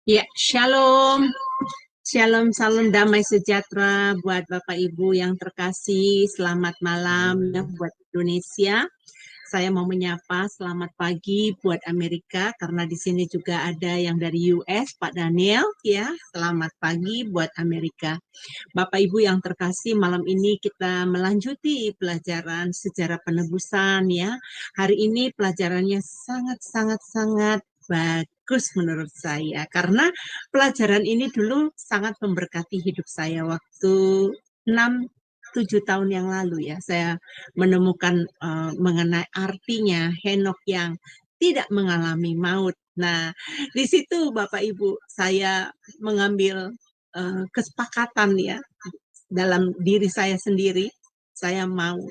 Ya, shalom. Shalom, salam damai sejahtera buat Bapak Ibu yang terkasih. Selamat malam ya buat Indonesia. Saya mau menyapa selamat pagi buat Amerika karena di sini juga ada yang dari US, Pak Daniel ya. Selamat pagi buat Amerika. Bapak Ibu yang terkasih, malam ini kita melanjuti pelajaran sejarah penebusan ya. Hari ini pelajarannya sangat bagus menurut saya karena pelajaran ini dulu sangat memberkati hidup saya waktu 6-7 tahun yang lalu ya. Saya menemukan mengenai artinya Henok yang tidak mengalami maut. Nah, di situ Bapak Ibu saya mengambil kesepakatan ya dalam diri saya sendiri. Saya mau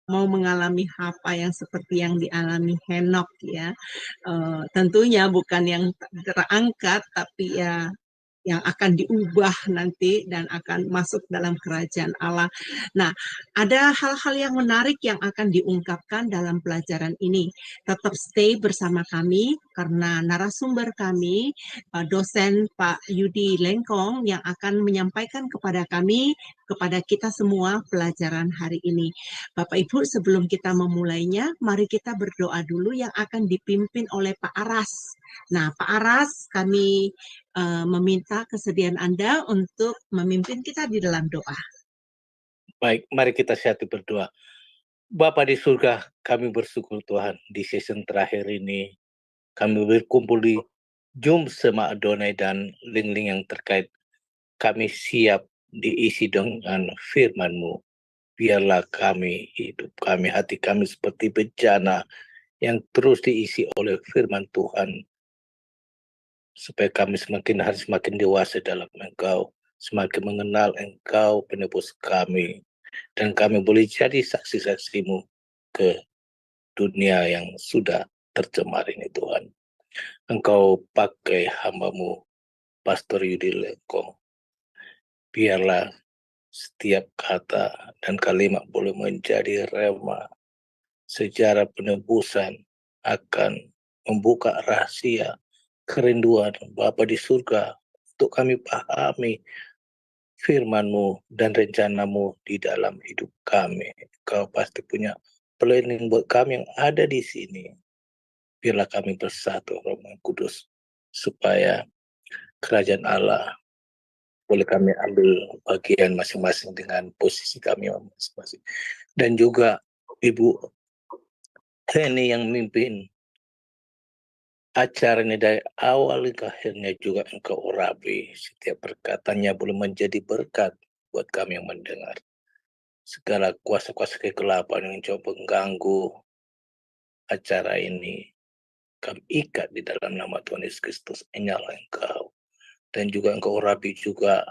mau mengalami apa yang seperti yang dialami Henok ya. Tentunya bukan yang terangkat tapi ya yang akan diubah nanti dan akan masuk dalam kerajaan Allah. Nah, ada hal-hal yang menarik yang akan diungkapkan dalam pelajaran ini. Tetap stay bersama kami karena narasumber kami, dosen Pak Yudi Lengkong yang akan menyampaikan kepada kami, kepada kita semua pelajaran hari ini. Bapak Ibu, sebelum kita memulainya, mari kita berdoa dulu yang akan dipimpin oleh Pak Aras. Nah, Pak Aras, kami meminta kesediaan Anda untuk memimpin kita di dalam doa. Baik, mari kita siapkan berdoa. Bapa di surga, kami bersyukur Tuhan di season terakhir ini kami berkumpul di Zoom sama Adonai dan link-link yang terkait. Kami siap diisi dengan firman-Mu. Biarlah kami, hidup kami, hati kami seperti bejana yang terus diisi oleh firman Tuhan. Supaya kami semakin hari semakin dewasa dalam Engkau, semakin mengenal Engkau penebus kami. Dan kami boleh jadi saksi-saksi-Mu ke dunia yang sudah tercemar ini Tuhan. Engkau pakai hamba-Mu, Pastor Yudi Lengkong. Biarlah setiap kata dan kalimat boleh menjadi rema. Sejarah penebusan akan membuka rahasia kerinduan Bapa di surga untuk kami pahami firman-Mu dan rencana-Mu di dalam hidup kami. Kau pasti punya planning buat kami yang ada di sini. Biarlah kami bersatu, Roh Kudus, supaya kerajaan Allah boleh kami ambil bagian masing-masing dengan posisi kami masing-masing. Dan juga Ibu Heni yang memimpin acara ini dari awal ke akhirnya juga Engkau urapi. Setiap perkataannya boleh menjadi berkat buat kami yang mendengar. Segala kuasa-kuasa kegelapan yang coba mengganggu acara ini, kami ikat di dalam nama Tuhan Yesus Kristus. Nyala Engkau. Dan juga Engkau urapi juga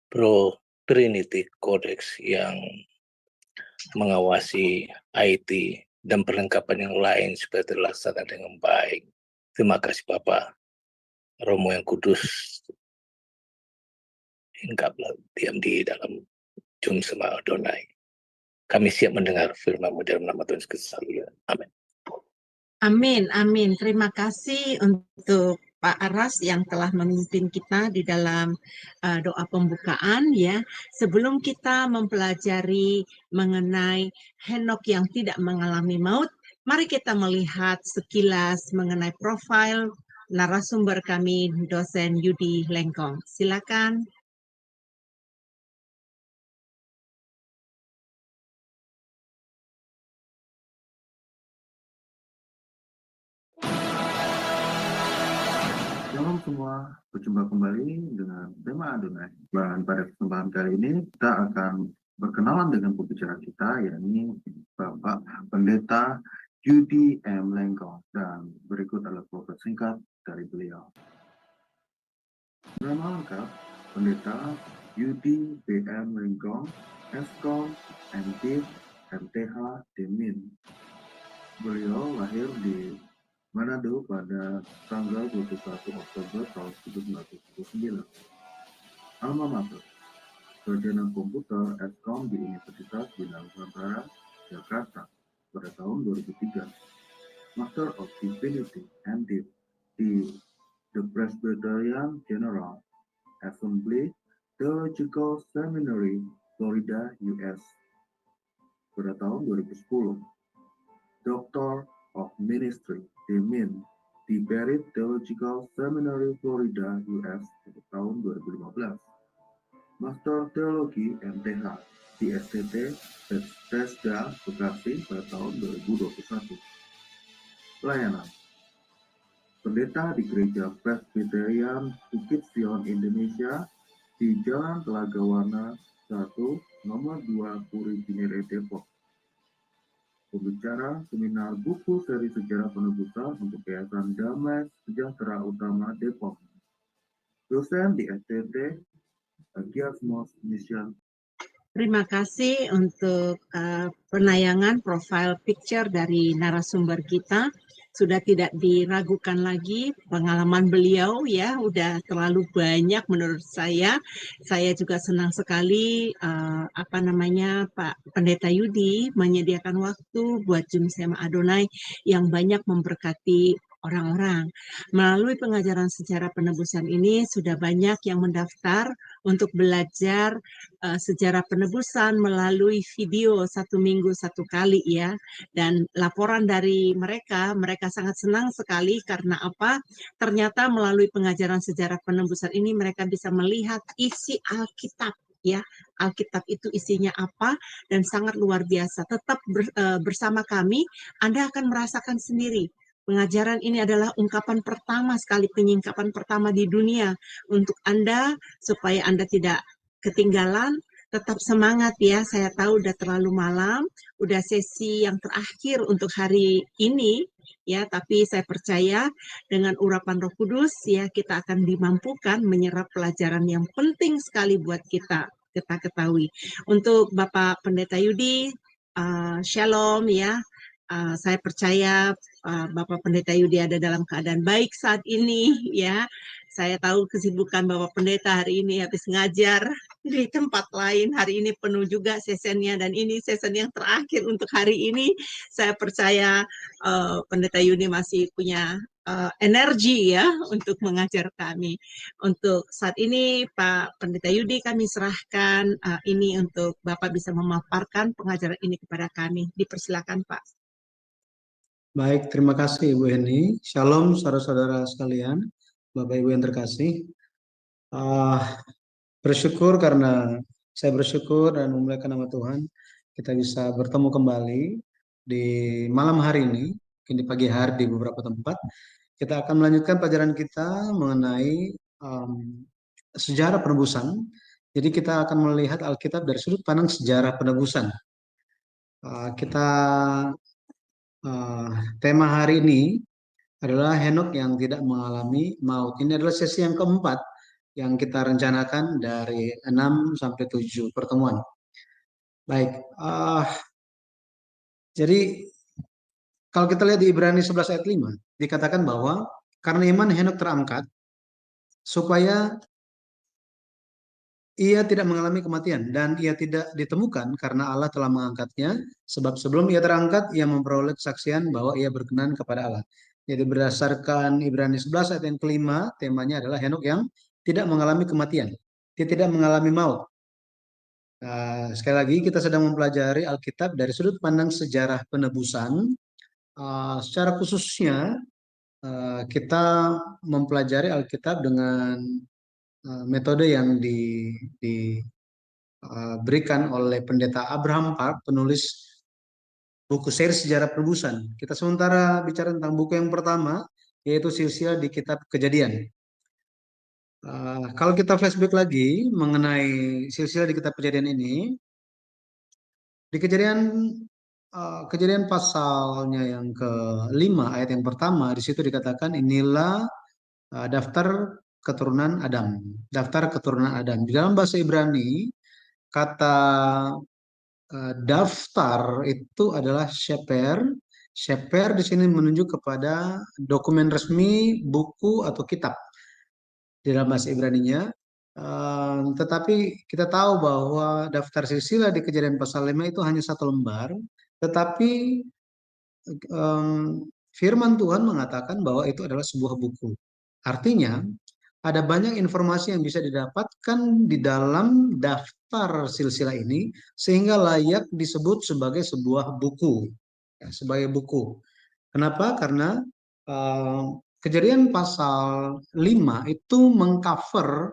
Bro Trinity Codex yang mengawasi IT dan perlengkapan yang lain supaya terlaksana dengan baik. Terima kasih Bapak. Romo yang kudus hinggaplah diam di dalam Zoom sama Adonai. Kami siap mendengar firman-Mu dalam nama Tuhan Yesus. Amin. Amin, amin. Terima kasih untuk Pak Aras yang telah memimpin kita di dalam doa pembukaan ya. Sebelum kita mempelajari mengenai Henok yang tidak mengalami maut, mari kita melihat sekilas mengenai profil narasumber kami, dosen Yudi Lengkong. Silakan. Shalom semua, berjumpa kembali dengan tema Adonai. Dan pada kesempatan kali ini kita akan berkenalan dengan pembicara kita, yakni Bapak Pendeta Yudi M. Lengkong. Dan berikut adalah profil singkat dari beliau. Nama lengkap, Pendeta Yudi B. M. Lengkong, Eskom, MDiv, MTH, Demin. Beliau lahir di Manado pada tanggal 21 Oktober tahun 1979. Alma mater, Sarjana Komputer Eskom di Universitas Bina Nusantara, Jakarta pada tahun 2003. Master of Divinity MDiv di the Presbyterian General Assembly Theological Seminary, Florida, US pada tahun 2010. Doctor of Ministry, Demin, di Barrett Theological Seminary, Florida, US pada tahun 2015. Master Teologi MTH di STT Bethesda, Bekasi pada tahun 2021. Pelayanan Pendeta di Gereja Presbyterian Bukit Sion Indonesia di Jalan Telaga Warna 1, nomor 2, Puri Cinere, Depok. Pembicara seminar buku seri sejarah penebusan untuk Yayasan Damai Sejahtera Utama Depok. Dosen di STT Agiasmos Mission. Terima kasih untuk penayangan profile picture dari narasumber kita. Sudah tidak diragukan lagi pengalaman beliau ya, udah terlalu banyak menurut saya. Saya juga senang sekali Pak Pendeta Yudi menyediakan waktu buat Jum Sema Adonai yang banyak memberkati orang-orang. Melalui pengajaran sejarah penebusan ini sudah banyak yang mendaftar untuk belajar sejarah penebusan melalui video 1 minggu 1 kali ya, dan laporan dari mereka sangat senang sekali karena apa? Ternyata melalui pengajaran sejarah penebusan ini mereka bisa melihat isi Alkitab ya, Alkitab itu isinya apa dan sangat luar biasa. Tetap bersama kami, Anda akan merasakan sendiri. Pengajaran ini adalah ungkapan pertama sekali, penyingkapan pertama di dunia untuk Anda supaya Anda tidak ketinggalan. Tetap semangat ya, saya tahu udah terlalu malam, udah sesi yang terakhir untuk hari ini ya, tapi saya percaya dengan urapan Roh Kudus ya kita akan dimampukan menyerap pelajaran yang penting sekali buat kita ketahui. Untuk Bapak Pendeta Yudi, Shalom ya. Saya percaya Bapak Pendeta Yudi ada dalam keadaan baik saat ini ya. Saya tahu kesibukan Bapak Pendeta hari ini habis ngajar di tempat lain. Hari ini penuh juga sesennya dan ini sesen yang terakhir untuk hari ini. Saya percaya Pendeta Yudi masih punya energi ya untuk mengajar kami. Untuk saat ini Pak Pendeta Yudi kami serahkan ini untuk Bapak bisa memaparkan pengajaran ini kepada kami. Dipersilakan Pak. Baik, terima kasih Ibu Heni. Shalom saudara-saudara sekalian, Bapak Ibu yang terkasih. Saya bersyukur dan memuliakan nama Tuhan, kita bisa bertemu kembali di malam hari ini, mungkin di pagi hari di beberapa tempat. Kita akan melanjutkan pelajaran kita mengenai sejarah penebusan. Jadi kita akan melihat Alkitab dari sudut pandang sejarah penebusan. Tema hari ini adalah Henok yang tidak mengalami maut. Ini adalah sesi yang keempat yang kita rencanakan dari 6 sampai 7 pertemuan. Baik, jadi kalau kita lihat di Ibrani 11 ayat 5, dikatakan bahwa karena iman Henok terangkat supaya ia tidak mengalami kematian dan ia tidak ditemukan karena Allah telah mengangkatnya, sebab sebelum ia terangkat ia memperoleh kesaksian bahwa ia berkenan kepada Allah. Jadi berdasarkan Ibrani 11 ayat yang kelima, temanya adalah Henok yang tidak mengalami kematian, dia tidak mengalami maut. Sekali lagi kita sedang mempelajari Alkitab dari sudut pandang sejarah penebusan. Secara khususnya kita mempelajari Alkitab dengan metode yang diberikan oleh Pendeta Abraham Park, penulis buku seri sejarah penebusan. Kita sementara bicara tentang buku yang pertama, yaitu silsilah di Kitab Kejadian. Kalau kita flashback lagi mengenai silsilah di Kitab Kejadian ini, di Kejadian pasalnya yang ke-5 ayat yang pertama, di situ dikatakan inilah daftar keturunan Adam. Daftar keturunan Adam. Di dalam bahasa Ibrani, kata daftar itu adalah sheper. Sheper di sini menunjuk kepada dokumen resmi, buku atau kitab di dalam bahasa Ibraninya. Tetapi kita tahu bahwa daftar silsilah di Kejadian pasal 5 itu hanya 1 lembar. Tetapi firman Tuhan mengatakan bahwa itu adalah sebuah buku. Artinya, ada banyak informasi yang bisa didapatkan di dalam daftar silsilah ini sehingga layak disebut sebagai sebuah buku, ya, sebagai buku. Kenapa? Karena eh, Kejadian pasal 5 itu mengcover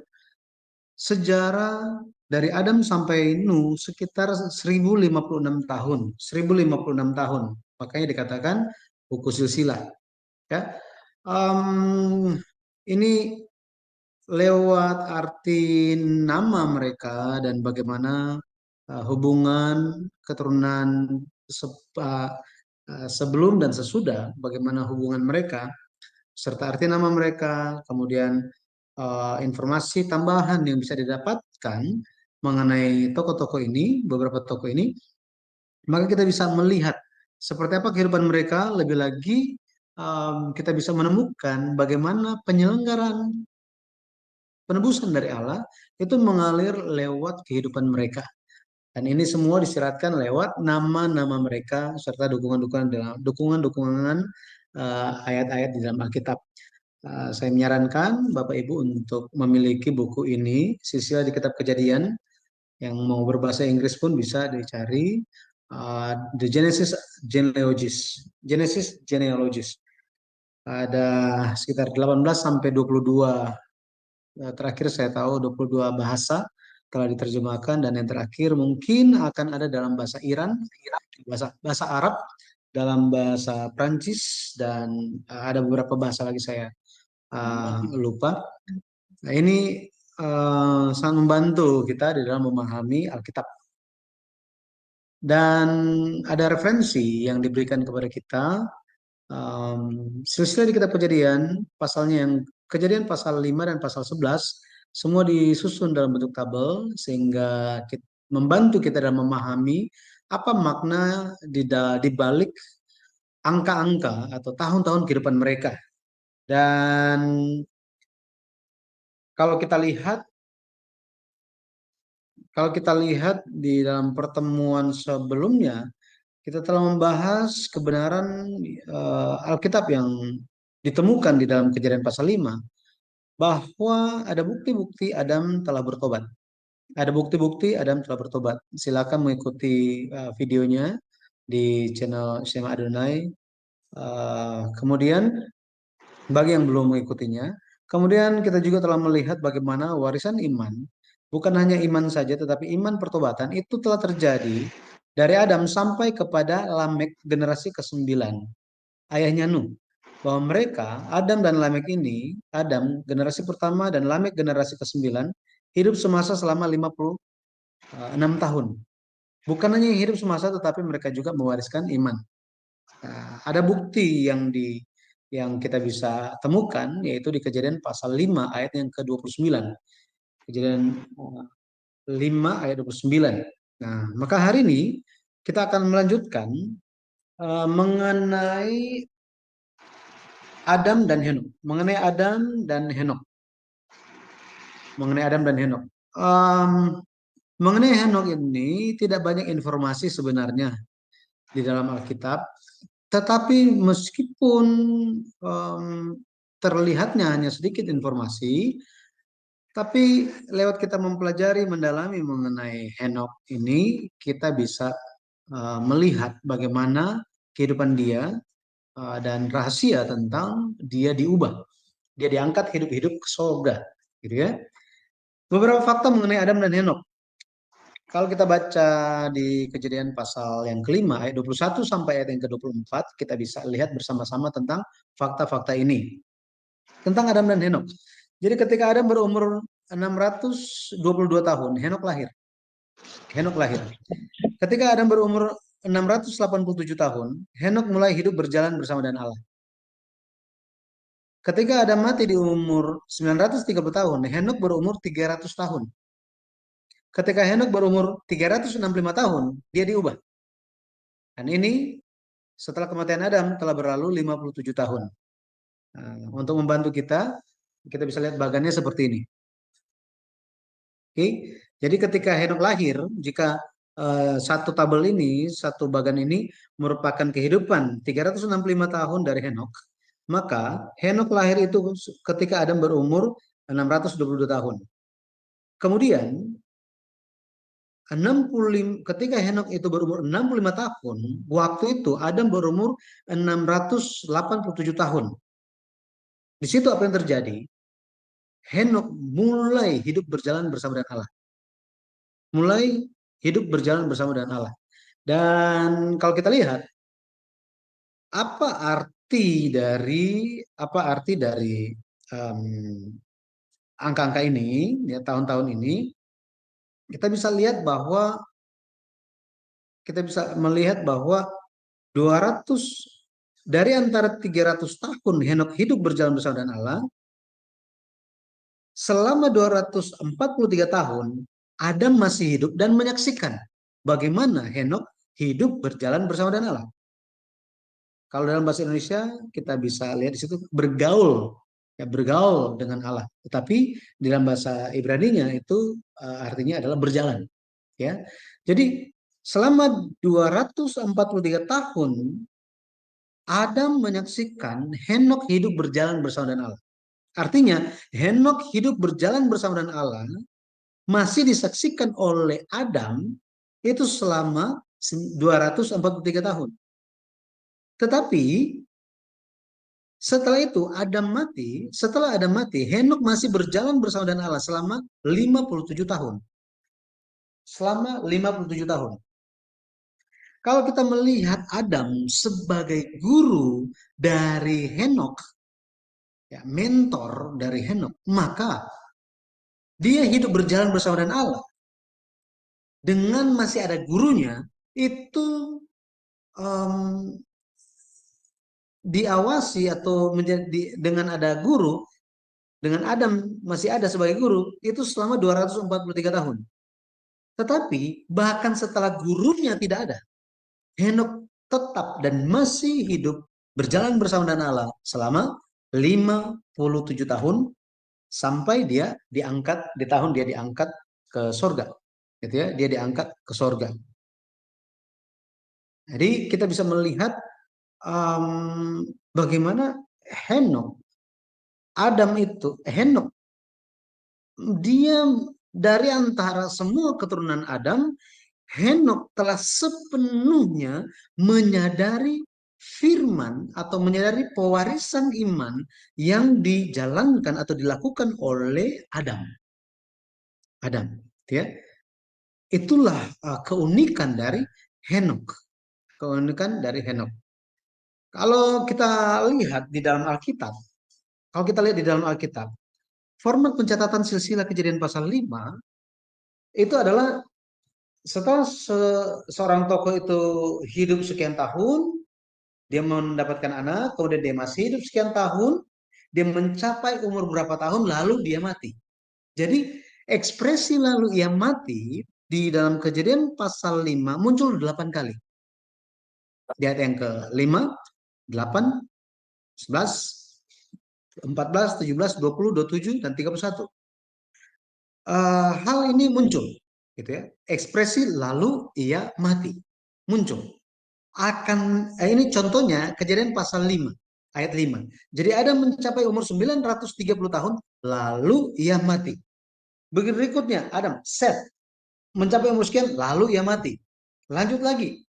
sejarah dari Adam sampai Nuh sekitar 1056 tahun, 1056 tahun. Makanya dikatakan buku silsilah, ya. Em, ini lewat arti nama mereka dan bagaimana hubungan keturunan sebelum dan sesudah, bagaimana hubungan mereka, serta arti nama mereka, kemudian informasi tambahan yang bisa didapatkan mengenai tokoh-tokoh ini, beberapa tokoh ini, maka kita bisa melihat seperti apa kehidupan mereka, lebih lagi kita bisa menemukan bagaimana penyelenggaraan penebusan dari Allah itu mengalir lewat kehidupan mereka. Dan ini semua disiratkan lewat nama-nama mereka serta dukungan-dukungan ayat-ayat di dalam Alkitab. Saya menyarankan Bapak Ibu untuk memiliki buku ini, Silsilah di Kitab Kejadian, yang mau berbahasa Inggris pun bisa dicari, The Genesis Genealogies. Genesis Genealogies. Ada sekitar 18 sampai 22. Terakhir saya tahu 22 bahasa telah diterjemahkan, dan yang terakhir mungkin akan ada dalam bahasa Iran, bahasa Arab, dalam bahasa Prancis, dan ada beberapa bahasa lagi saya lupa. Nah, ini sangat membantu kita di dalam memahami Alkitab. Dan ada referensi yang diberikan kepada kita, silsilah di Kitab Kejadian, pasalnya yang Kejadian pasal 5 dan pasal 11, semua disusun dalam bentuk tabel sehingga membantu kita dalam memahami apa makna di balik angka-angka atau tahun-tahun kehidupan mereka. Dan kalau kita lihat di dalam pertemuan sebelumnya, kita telah membahas kebenaran Alkitab yang ditemukan di dalam Kejadian pasal 5, bahwa ada bukti-bukti Adam telah bertobat. Ada bukti-bukti Adam telah bertobat. Silakan mengikuti videonya di channel Shema Adonai. Kemudian bagi yang belum mengikutinya, kemudian kita juga telah melihat bagaimana warisan iman, bukan hanya iman saja, tetapi iman pertobatan itu telah terjadi dari Adam sampai kepada Lamek generasi ke-9, ayahnya Nuh. Bahwa mereka, Adam dan Lamek ini, Adam generasi pertama dan Lamek generasi ke-9, hidup semasa selama 56 tahun. Bukan hanya hidup semasa, tetapi mereka juga mewariskan iman. Ada bukti yang kita bisa temukan, yaitu di Kejadian pasal 5 ayat yang ke-29. Kejadian 5 ayat 29. Nah, maka hari ini kita akan melanjutkan mengenai Adam dan Henok. Mengenai Adam dan Henok. Mengenai Henok ini tidak banyak informasi sebenarnya di dalam Alkitab. Tetapi meskipun terlihatnya hanya sedikit informasi, tapi lewat kita mempelajari, mendalami mengenai Henok ini, kita bisa melihat bagaimana kehidupan dia dan rahasia tentang dia diubah. Dia diangkat hidup-hidup ke surga, gitu ya. Beberapa fakta mengenai Adam dan Henok. Kalau kita baca di Kejadian pasal yang ke-5 ayat 21 sampai ayat yang ke-24, kita bisa lihat bersama-sama tentang fakta-fakta ini. Tentang Adam dan Henok. Jadi ketika Adam berumur 622 tahun, Henok lahir. Ketika Adam berumur 687 tahun, Henok mulai hidup berjalan bersama dengan Allah. Ketika Adam mati di umur 930 tahun, Henok berumur 300 tahun. Ketika Henok berumur 365 tahun, dia diubah. Dan ini setelah kematian Adam telah berlalu 57 tahun. Nah, untuk membantu kita bisa lihat bagannya seperti ini. Oke, jadi ketika Henok lahir, jika satu tabel ini, satu bagan ini merupakan kehidupan 365 tahun dari Henok, Maka Henok lahir itu ketika Adam berumur 622 tahun. Kemudian ketika Henok itu berumur 65 tahun, waktu itu Adam berumur 687 tahun. Di situ apa yang terjadi? Henok mulai hidup berjalan bersama dengan Allah. Mulai hidup berjalan bersama dengan Allah. Dan kalau kita lihat apa arti dari angka-angka ini, ya, tahun-tahun ini, kita bisa melihat bahwa 200 dari antara 300 tahun Henok hidup berjalan bersama dengan Allah, selama 243 tahun Adam masih hidup dan menyaksikan bagaimana Henok hidup berjalan bersama dengan Allah. Kalau dalam bahasa Indonesia kita bisa lihat di situ bergaul, ya, bergaul dengan Allah. Tetapi di dalam bahasa Ibrani-nya itu artinya adalah berjalan, ya. Jadi selama 243 tahun Adam menyaksikan Henok hidup berjalan bersama dengan Allah. Artinya Henok hidup berjalan bersama dengan Allah masih disaksikan oleh Adam itu selama 243 tahun. Tetapi setelah Adam mati, Henok masih berjalan bersama dengan Allah selama 57 tahun. Selama 57 tahun. Kalau kita melihat Adam sebagai guru dari Henok, ya, mentor dari Henok, maka dia hidup berjalan bersama dengan Allah. Dengan masih ada gurunya, itu diawasi atau dengan ada guru, dengan Adam masih ada sebagai guru, itu selama 243 tahun. Tetapi bahkan setelah gurunya tidak ada, Henok tetap dan masih hidup berjalan bersama dengan Allah selama 57 tahun sampai dia diangkat, di tahun dia diangkat ke surga. Gitu ya, dia diangkat ke surga. Jadi kita bisa melihat bagaimana Henok dia dari antara semua keturunan Adam, Henok telah sepenuhnya menyadari firman atau menyadari pewarisan iman yang dijalankan atau dilakukan oleh Adam, ya. Itulah keunikan dari Henok. Kalau kita lihat di dalam Alkitab, format pencatatan silsilah Kejadian pasal 5 itu adalah setelah seorang tokoh itu hidup sekian tahun, dia mendapatkan anak, kemudian dia masih hidup sekian tahun, dia mencapai umur berapa tahun, lalu dia mati. Jadi ekspresi lalu ia mati di dalam Kejadian pasal 5 muncul 8 kali. Di ayat yang ke-5, 8, 11, 14, 17, 20, 27, dan 31. Hal ini muncul, gitu ya. Ekspresi lalu ia mati muncul. Ini contohnya Kejadian pasal 5 ayat 5. Jadi Adam mencapai umur 930 tahun lalu ia mati. Berikutnya Adam, Seth, mencapai umur sekian lalu ia mati. Lanjut lagi,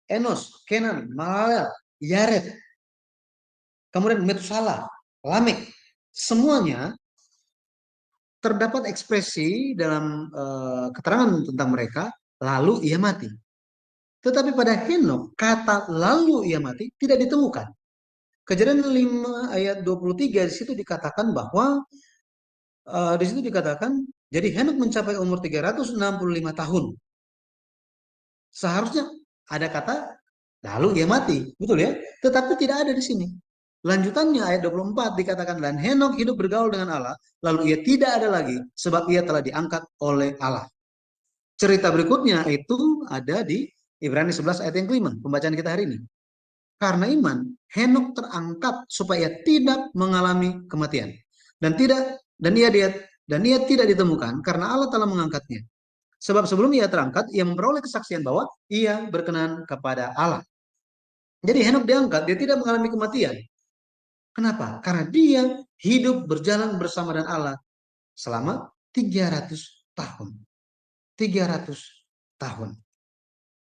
Enos, Kenan, Mahalalel, Yared, kemudian Methuselah, Lamek, semuanya terdapat ekspresi dalam keterangan tentang mereka lalu ia mati. Tetapi pada Henok kata lalu ia mati tidak ditemukan. Kejadian 5 ayat 23 di situ dikatakan bahwa jadi Henok mencapai umur 365 tahun. Seharusnya ada kata lalu ia mati, betul ya? Tetapi tidak ada di sini. Lanjutannya ayat 24 dikatakan dan Henok hidup bergaul dengan Allah, lalu ia tidak ada lagi sebab ia telah diangkat oleh Allah. Cerita berikutnya itu ada di Ibrani 11 ayat yang kelima, pembacaan kita hari ini. Karena iman, Henok terangkat supaya tidak mengalami kematian. Dan ia tidak ditemukan karena Allah telah mengangkatnya. Sebab sebelum ia terangkat, ia memperoleh kesaksian bahwa ia berkenan kepada Allah. Jadi Henok diangkat, dia tidak mengalami kematian. Kenapa? Karena dia hidup berjalan bersama dengan Allah selama 300 tahun. 300 tahun.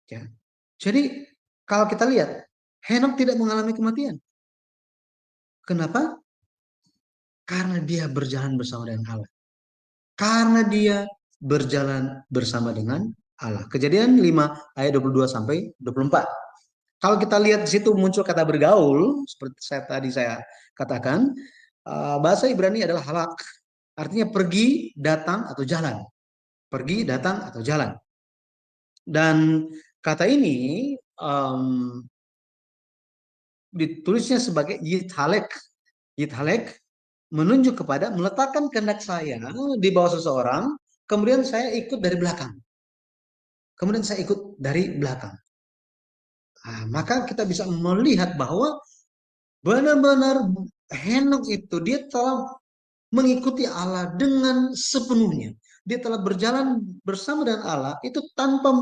Ya. Jadi kalau kita lihat, Henok tidak mengalami kematian. Kenapa? Karena dia berjalan bersama dengan Allah. Karena dia berjalan bersama dengan Allah. Kejadian 5 ayat 22 sampai 24. Kalau kita lihat di situ muncul kata bergaul, seperti saya katakan, bahasa Ibrani adalah halak. Artinya pergi, datang, atau jalan. Pergi, datang, atau jalan. Dan kata ini ditulisnya sebagai yithalek. Yithalek menunjuk kepada meletakkan kehendak saya di bawah seseorang, kemudian saya ikut dari belakang. Kemudian saya ikut dari belakang. Nah, maka kita bisa melihat bahwa benar-benar Henok itu dia telah mengikuti Allah dengan sepenuhnya. Dia telah berjalan bersama dengan Allah itu tanpa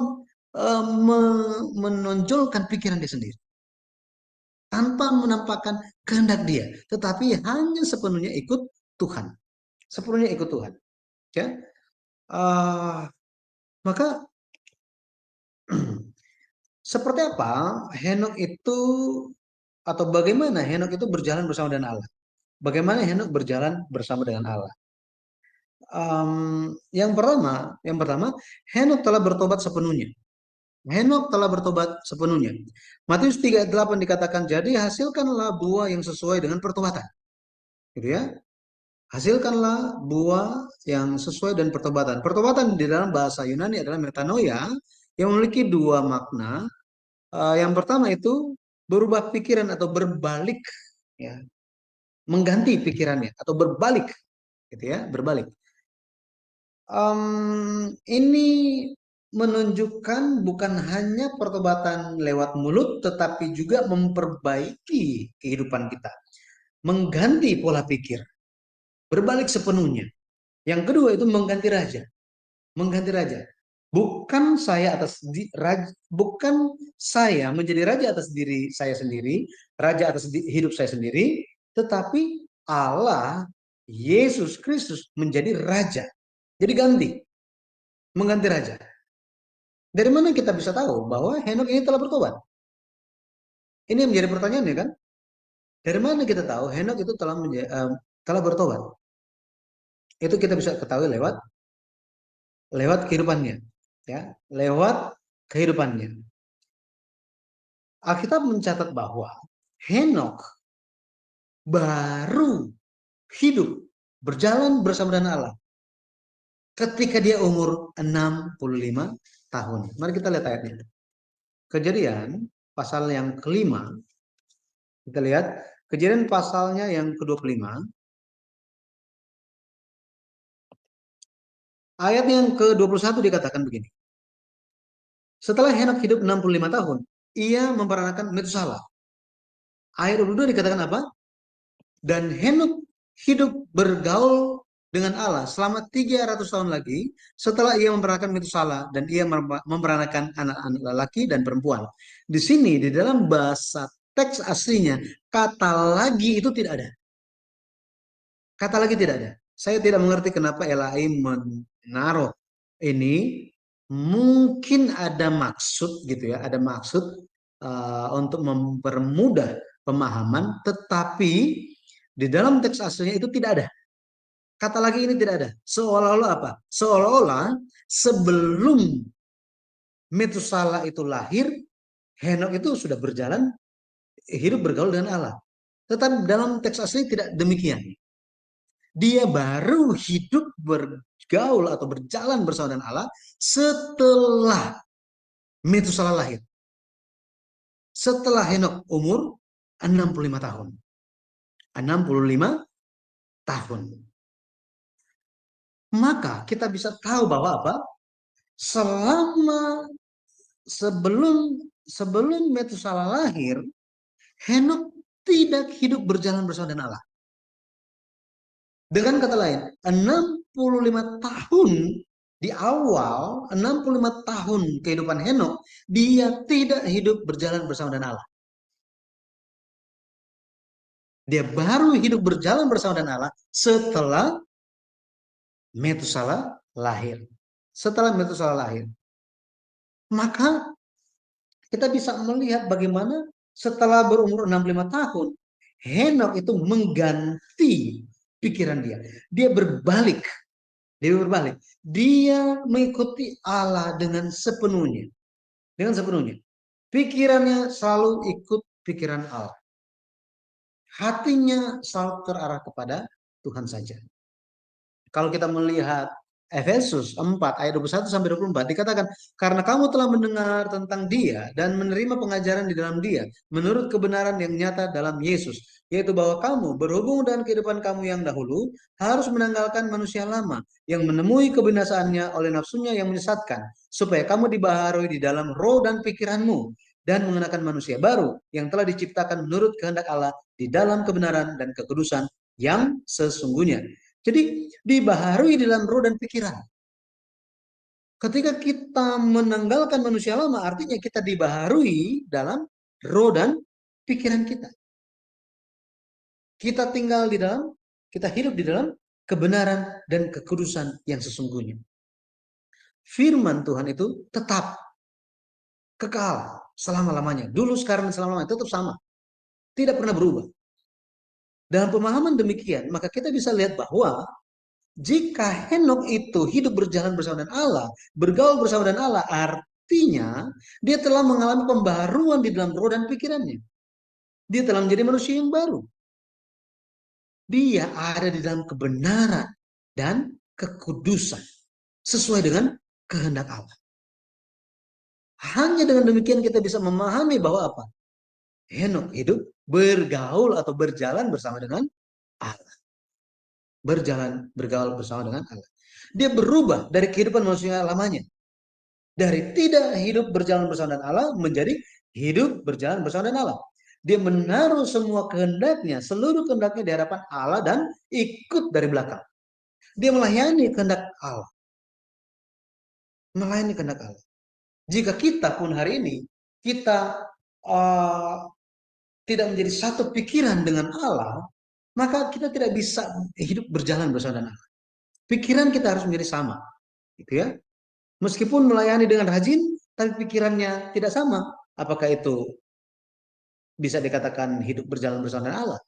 menonjolkan pikiran dia sendiri. Tanpa menampakkan kehendak dia. Tetapi hanya sepenuhnya ikut Tuhan. Sepenuhnya ikut Tuhan. Ya. Maka seperti apa Henok itu, atau bagaimana Henok itu berjalan bersama dengan Allah? Bagaimana Henok berjalan bersama dengan Allah? Yang pertama, Henok telah bertobat sepenuhnya. Henok telah bertobat sepenuhnya. Matius 3:8 dikatakan, jadi hasilkanlah buah yang sesuai dengan pertobatan. Gitu ya. Hasilkanlah buah yang sesuai dengan pertobatan. Pertobatan di dalam bahasa Yunani adalah metanoia, yang memiliki dua makna. Yang pertama itu berubah pikiran atau berbalik, ya, mengganti pikirannya atau berbalik, gitu ya, berbalik. Ini menunjukkan bukan hanya pertobatan lewat mulut, tetapi juga memperbaiki kehidupan kita, mengganti pola pikir, berbalik sepenuhnya. Yang kedua itu mengganti raja, mengganti raja. Bukan saya bukan saya menjadi raja atas diri saya sendiri, raja atas hidup saya sendiri, tetapi Allah, Yesus Kristus menjadi raja. Jadi ganti, mengganti raja. Dari mana kita bisa tahu bahwa Henok ini telah bertobat? Ini yang menjadi pertanyaan, ya kan? Dari mana kita tahu Henok itu telah bertobat? Itu kita bisa ketahui lewat kehidupannya, ya, lewat kehidupannya. Alkitab mencatat bahwa Henok baru hidup berjalan bersama dengan Allah ketika dia umur 65 tahun. Mari kita lihat ayatnya. Kejadian pasal yang kelima. Kita lihat Kejadian pasalnya yang ke-25. Ayat yang ke-21 dikatakan begini. Setelah Henok hidup 65 tahun, ia memperanakan Metusala. Ayat 22 dikatakan apa? Dan Henok hidup bergaul dengan Allah selama 300 tahun lagi setelah ia memperanakan Metusala, dan ia memperanakan anak-anak lelaki dan perempuan. Di sini di dalam bahasa teks aslinya kata lagi itu tidak ada. Kata lagi tidak ada. Saya tidak mengerti kenapa LAI menaruh ini. Mungkin ada maksud gitu ya, ada maksud untuk mempermudah pemahaman, tetapi di dalam teks aslinya itu tidak ada. Kata lagi ini tidak ada. Seolah-olah apa? Seolah-olah sebelum Metusala itu lahir, Henok itu sudah berjalan hidup bergaul dengan Allah. Tetapi dalam teks asli tidak demikian. Dia baru hidup bergaul atau berjalan bersama dengan Allah setelah Metusala lahir. Setelah Henok umur 65 tahun. 65 tahun. Maka kita bisa tahu bahwa apa? Sebelum Metusala lahir, Henok tidak hidup berjalan bersama dengan Allah. Dengan kata lain, 65 tahun di awal, 65 tahun kehidupan Henok, dia tidak hidup berjalan bersama dengan Allah. Dia baru hidup berjalan bersama dengan Allah setelah Metusala lahir. Setelah Metusala lahir. Maka kita bisa melihat bagaimana setelah berumur 65 tahun, Henok itu mengganti pikiran dia. Dia berbalik. Dia mengikuti Allah dengan sepenuhnya. Pikirannya selalu ikut pikiran Allah. Hatinya selalu terarah kepada Tuhan saja. Kalau kita melihat Efesus 4 ayat 21 sampai 24 dikatakan, karena kamu telah mendengar tentang Dia dan menerima pengajaran di dalam Dia menurut kebenaran yang nyata dalam Yesus, yaitu bahwa kamu berhubung dengan kehidupan kamu yang dahulu harus menanggalkan manusia lama yang menemui kebinasaannya oleh nafsunya yang menyesatkan, supaya kamu dibaharui di dalam roh dan pikiranmu dan mengenakan manusia baru yang telah diciptakan menurut kehendak Allah di dalam kebenaran dan kekudusan yang sesungguhnya. Jadi dibaharui dalam roh dan pikiran. Ketika kita menanggalkan manusia lama, artinya kita dibaharui dalam roh dan pikiran kita. Kita hidup di dalam kebenaran dan kekudusan yang sesungguhnya. Firman Tuhan itu tetap kekal selama-lamanya. Dulu, sekarang, selama-lamanya tetap sama. Tidak pernah berubah. Dalam pemahaman demikian, maka kita bisa lihat bahwa jika Henok itu hidup berjalan bersama dengan Allah, bergaul bersama dengan Allah, artinya dia telah mengalami pembaharuan di dalam roh dan pikirannya. Dia telah menjadi manusia yang baru. Dia ada di dalam kebenaran dan kekudusan sesuai dengan kehendak Allah. Hanya dengan demikian kita bisa memahami bahwa apa? Henok hidup bergaul atau berjalan bersama dengan Allah. Bergaul bersama dengan Allah. Dia berubah dari kehidupan manusia lamanya. Dari tidak hidup berjalan bersama dengan Allah menjadi hidup berjalan bersama dengan Allah. Dia menaruh semua kehendaknya, seluruh kehendaknya di hadapan Allah dan ikut dari belakang. Dia melayani kehendak Allah. Melayani kehendak Allah. Jika kita pun hari ini kita tidak menjadi satu pikiran dengan Allah, maka kita tidak bisa hidup berjalan bersama dengan Allah. Pikiran kita harus menjadi sama, gitu ya. Meskipun melayani dengan rajin, tapi pikirannya tidak sama. Apakah itu bisa dikatakan hidup berjalan bersama dengan Allah?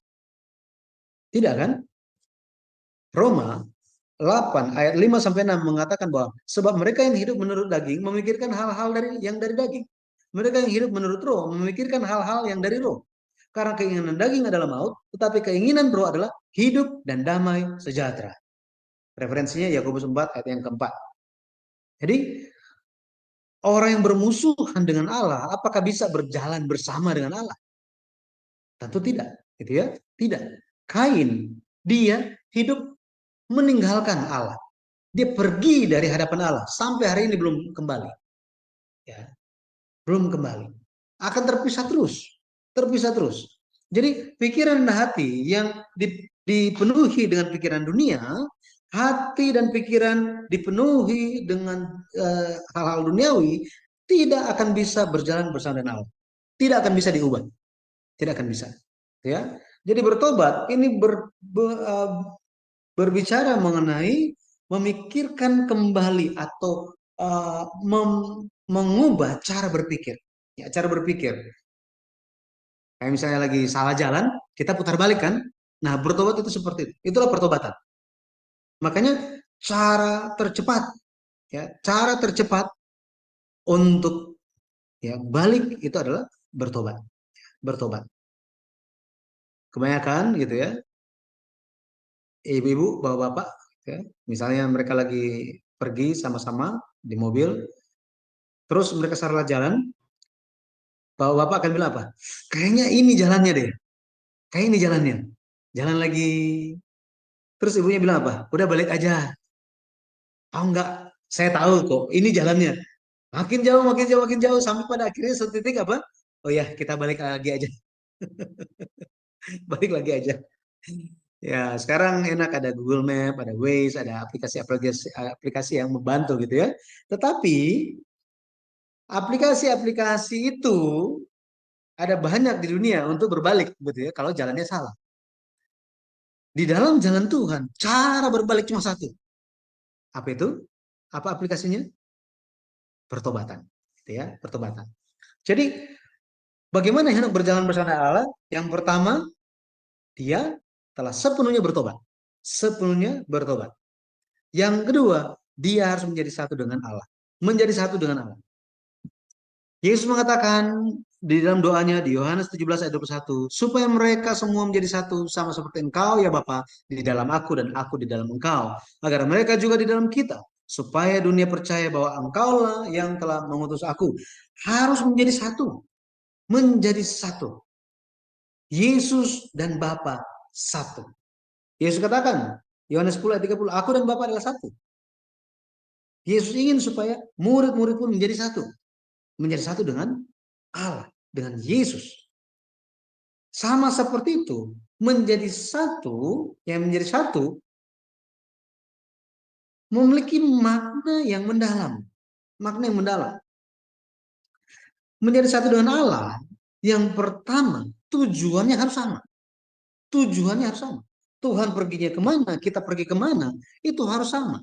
Tidak kan? Roma 8 ayat 5 sampai 6 mengatakan bahwa sebab mereka yang hidup menurut daging memikirkan hal-hal yang dari daging. Mereka yang hidup menurut roh memikirkan hal-hal yang dari roh. Karena keinginan daging adalah maut, tetapi keinginan roh adalah hidup dan damai sejahtera. Referensinya Yakobus 4 ayat yang keempat. Jadi orang yang bermusuhan dengan Allah, apakah bisa berjalan bersama dengan Allah? Tentu tidak, gitu ya. Tidak. Kain, dia hidup meninggalkan Allah. Dia pergi dari hadapan Allah sampai hari ini belum kembali. Ya. Belum kembali. Akan terpisah terus. Jadi pikiran dan hati yang dipenuhi dengan pikiran dunia, hati dan pikiran dipenuhi dengan hal-hal duniawi, tidak akan bisa berjalan bersama dengan Allah. Tidak akan bisa diubah. Tidak akan bisa. Ya. Jadi bertobat ini berbicara mengenai memikirkan kembali atau mengubah cara berpikir. Ya, cara berpikir. Kayak misalnya lagi salah jalan, kita putar balik kan? Nah, bertobat itu seperti itu. Itulah pertobatan. Makanya cara tercepat untuk ya balik itu adalah bertobat. Bertobat. Kebanyakan gitu ya. Ibu-ibu, bapak-bapak, ya, misalnya mereka lagi pergi sama-sama di mobil, terus mereka salah jalan, bapak-bapak akan bilang apa? Kayaknya ini jalannya deh. Kayak ini jalannya. Jalan lagi. Terus ibunya bilang apa? Udah balik aja. Oh enggak, saya tahu kok. Ini jalannya. Makin jauh sampai pada akhirnya suatu titik apa? Oh ya, kita balik lagi aja. Balik lagi aja. Ya, sekarang enak ada Google Map, ada Waze, ada aplikasi yang membantu gitu ya. Tetapi aplikasi itu ada banyak di dunia untuk berbalik gitu ya kalau jalannya salah. Di dalam jalan Tuhan, cara berbalik cuma satu. Apa itu? Apa aplikasinya? Pertobatan. Gitu ya, pertobatan. Jadi, bagaimana Henok berjalan bersama Allah? Yang pertama, dia telah sepenuhnya bertobat. Sepenuhnya bertobat. Yang kedua, dia harus menjadi satu dengan Allah. Menjadi satu dengan Allah. Yesus mengatakan di dalam doanya di Yohanes 17 ayat 21, supaya mereka semua menjadi satu sama seperti Engkau ya Bapa di dalam aku dan aku di dalam Engkau, agar mereka juga di dalam kita, supaya dunia percaya bahwa Engkaulah yang telah mengutus aku. Harus menjadi satu. Menjadi satu. Yesus dan Bapa satu. Yesus katakan, Yohanes 10 ayat 30, aku dan Bapa adalah satu. Yesus ingin supaya murid-murid pun menjadi satu. Menjadi satu dengan Allah, dengan Yesus. Sama seperti itu, menjadi satu, yang menjadi satu, memiliki makna yang mendalam. Makna yang mendalam. Menjadi satu dengan Allah, yang pertama, tujuannya harus sama. Tujuannya harus sama. Tuhan perginya kemana, kita pergi kemana, itu harus sama.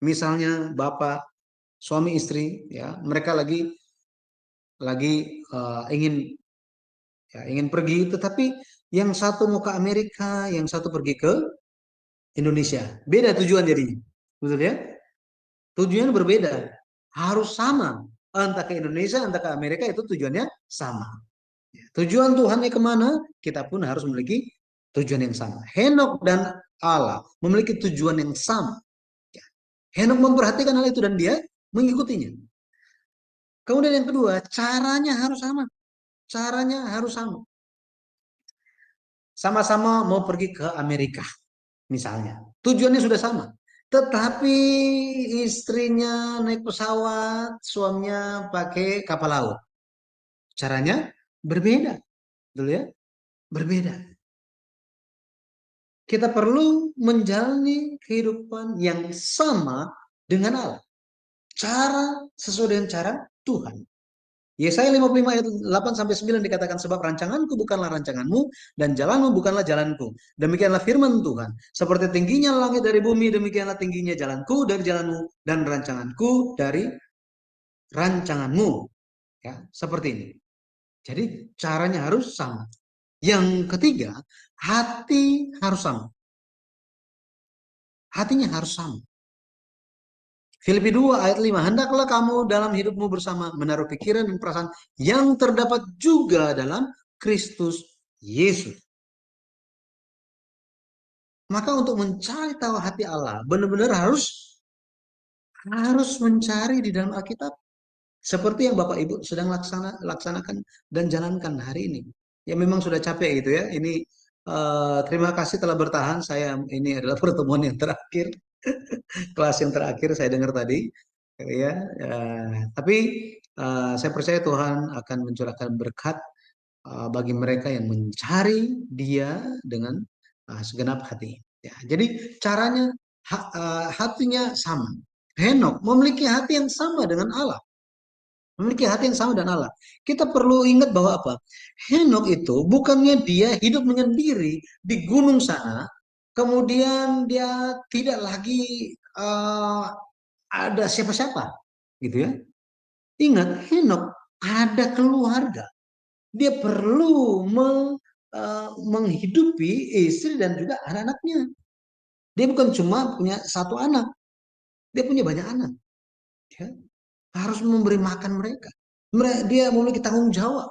Misalnya bapak, suami istri, ya mereka lagi ingin pergi, tetapi yang satu mau ke Amerika, yang satu pergi ke Indonesia. Beda tujuan jadinya. Betul ya? Tujuannya berbeda. Harus sama. Entah ke Indonesia, entah ke Amerika, itu tujuannya sama. Tujuan Tuhannya kemana, kita pun harus memiliki tujuan yang sama. Henok dan Allah memiliki tujuan yang sama. Henok memperhatikan hal itu dan dia mengikutinya. Kemudian yang kedua, caranya harus sama. Caranya harus sama. Sama-sama mau pergi ke Amerika, misalnya. Tujuannya sudah sama. Tetapi istrinya naik pesawat, suaminya pakai kapal laut. Caranya berbeda. Betul ya? Berbeda. Kita perlu menjalani kehidupan yang sama dengan Allah. Cara sesuai dengan cara Tuhan. Yesaya 55 ayat 8 sampai 9 dikatakan, sebab rancanganku bukanlah rancanganmu dan jalanmu bukanlah jalanku. Demikianlah firman Tuhan. Seperti tingginya langit dari bumi, demikianlah tingginya jalanku dari jalanmu dan rancanganku dari rancanganmu. Ya, seperti ini. Jadi caranya harus sama. Yang ketiga, hati harus sama. Hatinya harus sama. Filipi 2 ayat 5, hendaklah kamu dalam hidupmu bersama menaruh pikiran dan perasaan yang terdapat juga dalam Kristus Yesus. Maka untuk mencari tahu hati Allah, benar-benar harus mencari di dalam Alkitab. Seperti yang Bapak Ibu sedang laksanakan dan jalankan hari ini. Ya memang sudah capek gitu ya. Ini terima kasih telah bertahan. Ini adalah pertemuan yang terakhir. Kelas yang terakhir saya dengar tadi, ya. Tapi saya percaya Tuhan akan mencurahkan berkat bagi mereka yang mencari Dia dengan segenap hati. Ya, jadi caranya hatinya sama. Henok memiliki hati yang sama dengan Allah. Memiliki hati yang sama dengan Allah. Kita perlu ingat bahwa apa? Henok itu bukannya dia hidup menyendiri di gunung sana, kemudian dia tidak lagi ada siapa-siapa, gitu ya. Ingat, Henok ada keluarga. Dia perlu menghidupi istri dan juga anak-anaknya. Dia bukan cuma punya satu anak, dia punya banyak anak. Ya. Harus memberi makan mereka. Dia memiliki tanggung jawab.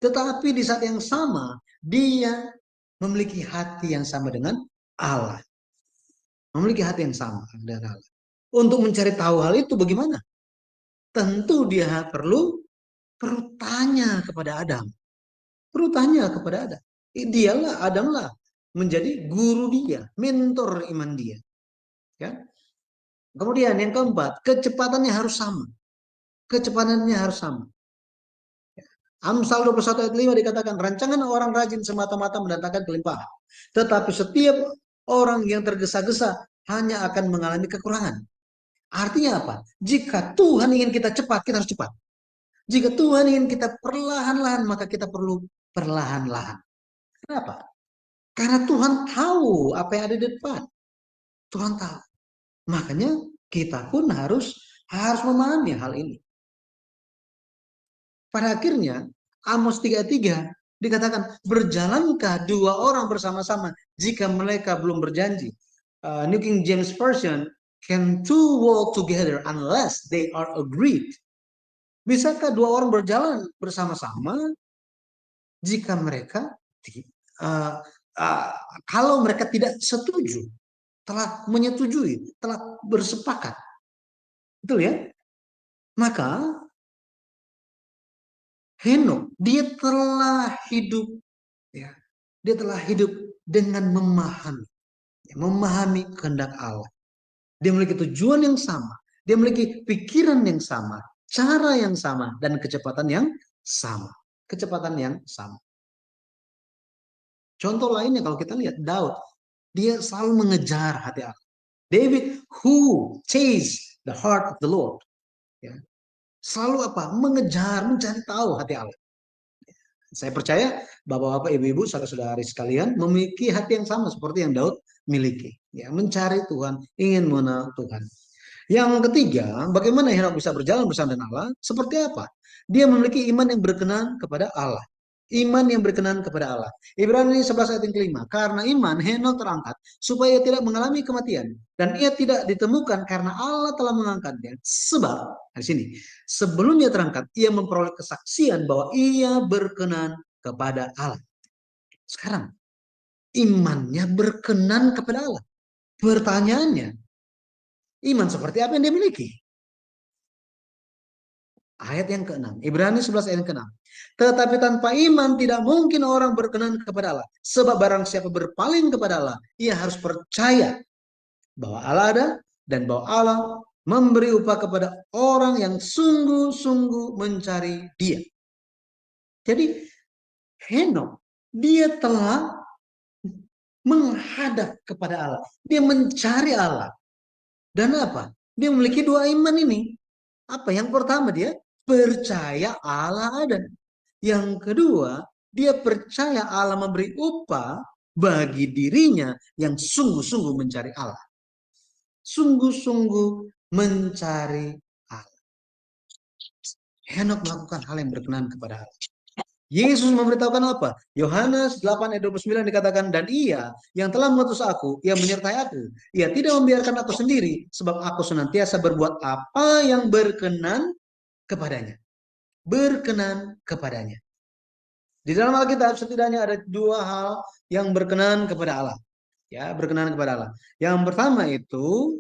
Tetapi di saat yang sama, dia memiliki hati yang sama dengan Allah. Memiliki hati yang sama dengan Allah. Untuk mencari tahu hal itu bagaimana? Tentu dia perlu tanya kepada Adam. Perlu tanya kepada Adam. Dialah, Adamlah menjadi guru dia, mentor iman dia. Ya. Kemudian yang keempat, kecepatannya harus sama. Kecepatannya harus sama. Amsal 21 ayat 5 dikatakan, rancangan orang rajin semata-mata mendatangkan kelimpahan. Tetapi setiap orang yang tergesa-gesa hanya akan mengalami kekurangan. Artinya apa? Jika Tuhan ingin kita cepat, kita harus cepat. Jika Tuhan ingin kita perlahan-lahan, maka kita perlu perlahan-lahan. Kenapa? Karena Tuhan tahu apa yang ada di depan. Tuhan tahu. Makanya kita pun harus memahami hal ini. Pada akhirnya Amos 3:3 dikatakan, berjalankah dua orang bersama-sama jika mereka belum berjanji? New King James Version, can two walk together unless they are agreed? Bisakah dua orang berjalan bersama-sama jika mereka kalau mereka tidak setuju, telah menyetujui, telah bersepakat? Betul ya? Maka Henok, dia telah hidup, ya, dia telah hidup dengan memahami kehendak Allah. Dia memiliki tujuan yang sama, dia memiliki pikiran yang sama, cara yang sama, dan kecepatan yang sama. Contoh lainnya kalau kita lihat Daud, dia selalu mengejar hati Allah. David who chased the heart of the Lord, ya, selalu mengejar, mencari tahu hati Allah. Saya percaya bapak-bapak, ibu-ibu, saudara-saudari sekalian memiliki hati yang sama seperti yang Daud miliki, ya, mencari Tuhan, ingin mengenal Tuhan. Yang ketiga, bagaimana Henok bisa berjalan bersama dengan Allah? Seperti apa? Dia memiliki iman yang berkenan kepada Allah. Iman yang berkenan kepada Allah. Ibrani 11 ayat yang kelima. Karena iman Henok terangkat supaya ia tidak mengalami kematian, dan ia tidak ditemukan karena Allah telah mengangkatnya. Sebab di sini, sebelum ia terangkat, ia memperoleh kesaksian bahwa ia berkenan kepada Allah. Sekarang imannya berkenan kepada Allah. Pertanyaannya, iman seperti apa yang dia miliki? Ayat yang ke-6, Ibrani 11 ayat yang ke-6. Tetapi tanpa iman tidak mungkin orang berkenan kepada Allah. Sebab barang siapa berpaling kepada Allah, ia harus percaya bahwa Allah ada dan bahwa Allah memberi upah kepada orang yang sungguh-sungguh mencari Dia. Jadi Henok, dia telah menghadap kepada Allah. Dia mencari Allah. Dan apa? Dia memiliki dua iman ini. Apa? Yang pertama, dia percaya Allah ada. Yang kedua, dia percaya Allah memberi upah bagi dirinya yang sungguh-sungguh mencari Allah. Sungguh-sungguh mencari Allah. Henok melakukan hal yang berkenan kepada Allah. Yesus memberitahukan apa? Yohanes 8 ayat 29 dikatakan, dan ia yang telah mengutus aku, ia menyertai aku. Ia tidak membiarkan aku sendiri, sebab aku senantiasa berbuat apa yang berkenan kepadanya. Berkenan kepadanya. Di dalam Alkitab setidaknya ada dua hal yang berkenan kepada Allah. Ya, berkenan kepada Allah. Yang pertama itu,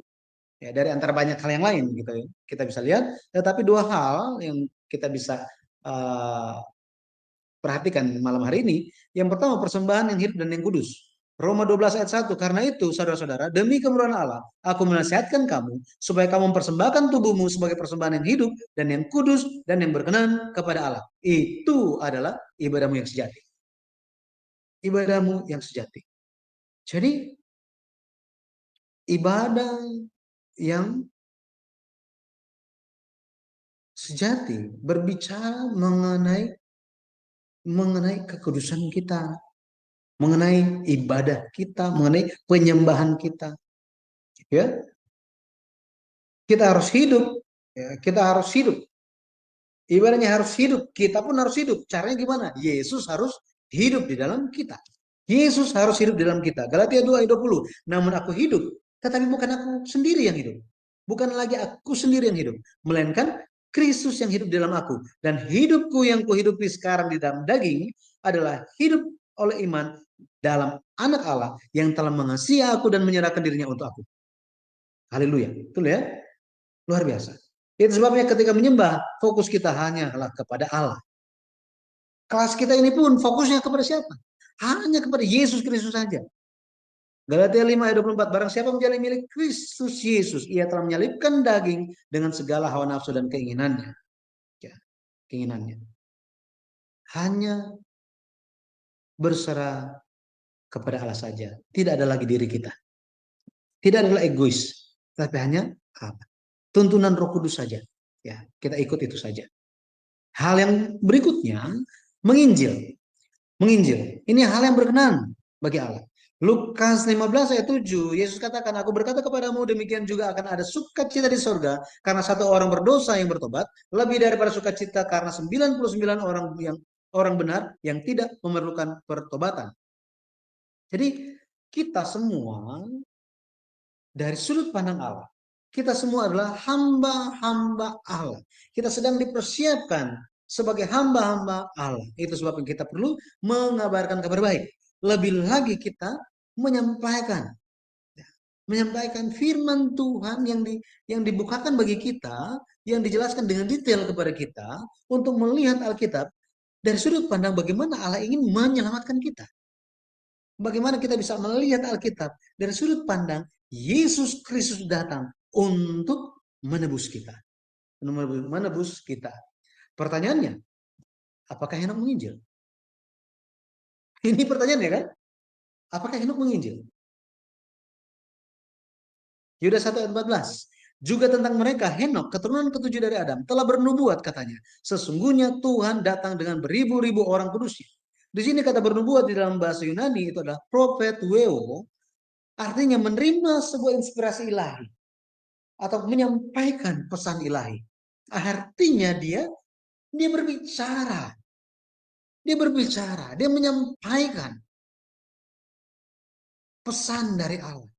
ya, dari antara banyak hal yang lain gitu ya, kita bisa lihat, tetapi dua hal yang kita bisa perhatikan malam hari ini. Yang pertama, persembahan yang hidup dan yang kudus. Roma 12 ayat 1, karena itu saudara-saudara, demi kemurahan Allah, aku menasihatkan kamu supaya kamu mempersembahkan tubuhmu sebagai persembahan yang hidup dan yang kudus dan yang berkenan kepada Allah. Itu adalah ibadahmu yang sejati. Ibadahmu yang sejati. Jadi ibadah yang sejati berbicara mengenai kekudusan kita, mengenai ibadah kita, mengenai penyembahan kita. Ya. Kita harus hidup, ya, kita harus hidup. Ibadahnya harus hidup, kita pun harus hidup. Caranya gimana? Yesus harus hidup di dalam kita. Yesus harus hidup di dalam kita. Galatia 2 ayat 20. Namun aku hidup, tetapi bukan aku sendiri yang hidup. Bukan lagi aku sendiri yang hidup, melainkan Kristus yang hidup di dalam aku. Dan hidupku yang kuhidupi sekarang di dalam daging adalah hidup oleh iman dalam anak Allah yang telah mengasihi aku dan menyerahkan dirinya untuk aku. Haleluya. Betul ya? Luar biasa. Itu sebabnya ketika menyembah, fokus kita hanyalah kepada Allah. Kelas kita ini pun fokusnya kepada siapa? Hanya kepada Yesus Kristus saja. Galatia 5 ayat 24, barang siapa menjalani milik Kristus Yesus, ia telah menyalibkan daging dengan segala hawa nafsu dan keinginannya. Ya, keinginannya. Hanya berserah kepada Allah saja. Tidak ada lagi diri kita. Tidak ada egois. Tapi hanya apa? Tuntunan Roh Kudus saja. Ya, kita ikut itu saja. Hal yang berikutnya, menginjil. Menginjil. Ini hal yang berkenan bagi Allah. Lukas 15 ayat 7, Yesus katakan, aku berkata kepadamu, demikian juga akan ada sukacita di sorga karena satu orang berdosa yang bertobat, lebih daripada sukacita karena 99 orang benar yang tidak memerlukan pertobatan. Jadi kita semua dari sudut pandang Allah, kita semua adalah hamba-hamba Allah. Kita sedang dipersiapkan sebagai hamba-hamba Allah. Itu sebabnya kita perlu mengabarkan kabar baik. Lebih lagi kita menyampaikan firman Tuhan yang dibukakan bagi kita, yang dijelaskan dengan detail kepada kita untuk melihat Alkitab dari sudut pandang bagaimana Allah ingin menyelamatkan kita. Bagaimana kita bisa melihat Alkitab dari sudut pandang Yesus Kristus datang untuk menebus kita. Menebus kita. Pertanyaannya, apakah Henok menginjil? Ini pertanyaannya kan? Apakah Henok menginjil? Yudas 1 ayat 14. Juga tentang mereka, Henok, keturunan ketujuh dari Adam, telah bernubuat katanya. Sesungguhnya Tuhan datang dengan beribu-ribu orang kudusnya. Di sini kata bernubuat di dalam bahasa Yunani itu adalah prophetweo, artinya menerima sebuah inspirasi ilahi atau menyampaikan pesan ilahi. Artinya dia berbicara. Dia menyampaikan pesan dari Allah.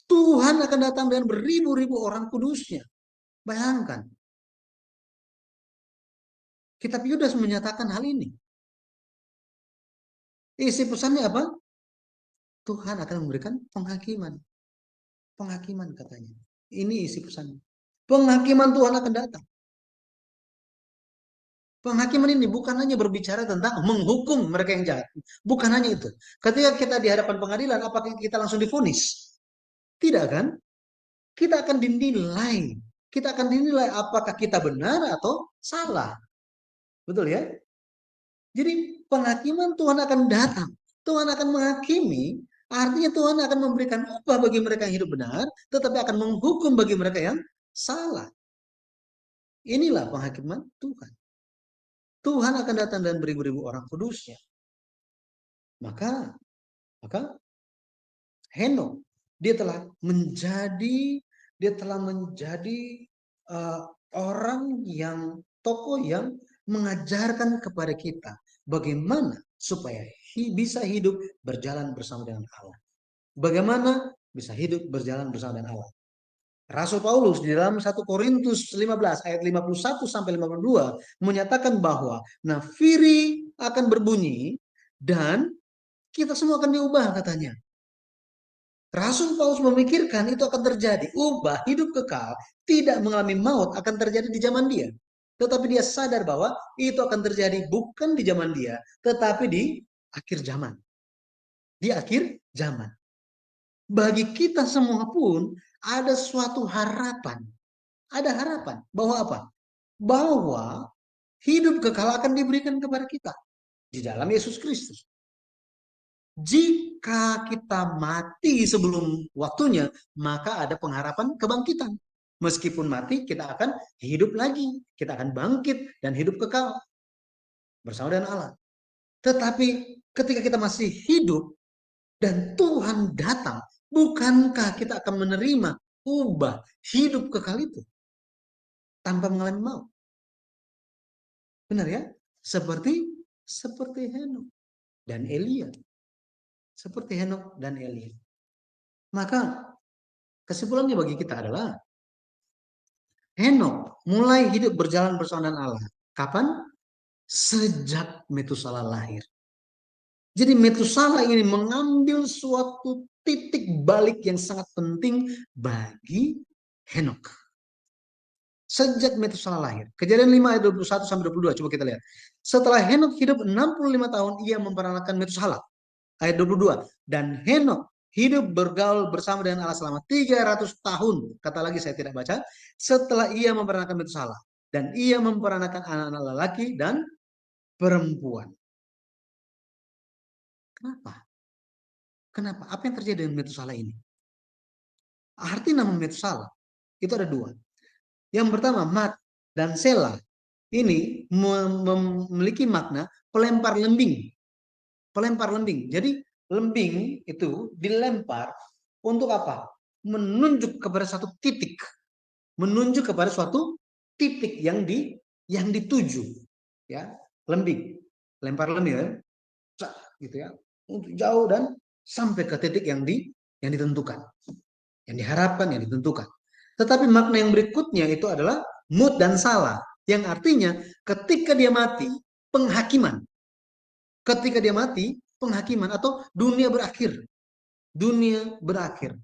Tuhan akan datang dengan beribu-ribu orang kudusnya. Bayangkan. Kitab Yudas menyatakan hal ini. Isi pesannya apa? Tuhan akan memberikan penghakiman. Penghakiman katanya. Ini isi pesannya. Penghakiman Tuhan akan datang. Penghakiman ini bukan hanya berbicara tentang menghukum mereka yang jahat. Bukan hanya itu. Ketika kita di hadapan pengadilan, apakah kita langsung divonis? Tidak kan? Kita akan dinilai. Kita akan dinilai apakah kita benar atau salah. Betul ya? Jadi penghakiman Tuhan akan datang. Tuhan akan menghakimi. Artinya Tuhan akan memberikan upah bagi mereka yang hidup benar. Tetapi akan menghukum bagi mereka yang salah. Inilah penghakiman Tuhan. Tuhan akan datang dan beribu-ribu orang kudusnya. Maka Henok dia telah menjadi orang yang tokoh yang mengajarkan kepada kita bagaimana supaya bisa hidup berjalan bersama dengan Allah. Bagaimana bisa hidup berjalan bersama dengan Allah. Rasul Paulus di dalam 1 Korintus 15 ayat 51 sampai 52 menyatakan bahwa nafiri akan berbunyi dan kita semua akan diubah katanya. Rasul Paulus memikirkan itu akan terjadi. Ubah hidup kekal, tidak mengalami maut akan terjadi di zaman dia. Tetapi dia sadar bahwa itu akan terjadi bukan di zaman dia, tetapi di akhir zaman. Di akhir zaman. Bagi kita semua pun ada suatu harapan. Ada harapan bahwa apa? Bahwa hidup kekal akan diberikan kepada kita di dalam Yesus Kristus. Jika kita mati sebelum waktunya, maka ada pengharapan kebangkitan. Meskipun mati, kita akan hidup lagi. Kita akan bangkit dan hidup kekal bersama dengan Allah. Tetapi ketika kita masih hidup dan Tuhan datang, bukankah kita akan menerima ubah hidup kekal itu tanpa mengalami maut? Benar ya? Seperti Henok dan Elia. Seperti Henok dan Elia. Maka kesimpulannya bagi kita adalah Henok mulai hidup berjalan bersama dengan Allah. Kapan? Sejak Metusala lahir. Jadi Metusala ini mengambil suatu titik balik yang sangat penting bagi Henok. Sejak Metusala lahir. Kejadian 5 ayat 21 sampai 22. Coba kita lihat. Setelah Henok hidup 65 tahun, ia memperanakan Metusala. Ayat 22. Dan Henok hidup bergaul bersama dengan Allah selama 300 tahun. Kata lagi saya tidak baca. Setelah ia memperanakan Metusala. Dan ia memperanakan anak-anak lelaki dan perempuan. Kenapa? Apa yang terjadi dengan Metusala ini? Arti nama Metusala itu ada dua. Yang pertama, Mat dan Sela ini memiliki makna pelempar lembing. pelempar lembing. Jadi lembing itu dilempar untuk apa? Menunjuk kepada satu titik. Menunjuk kepada suatu titik yang dituju. Ya, lembing. Lempar lembing ya. Gitu ya. Untuk jauh dan sampai ke titik yang ditentukan. Yang diharapkan, yang ditentukan. Tetapi makna yang berikutnya itu adalah mut dan salah. Yang artinya ketika dia mati, penghakiman. Ketika dia mati, penghakiman atau dunia berakhir. Dunia berakhir.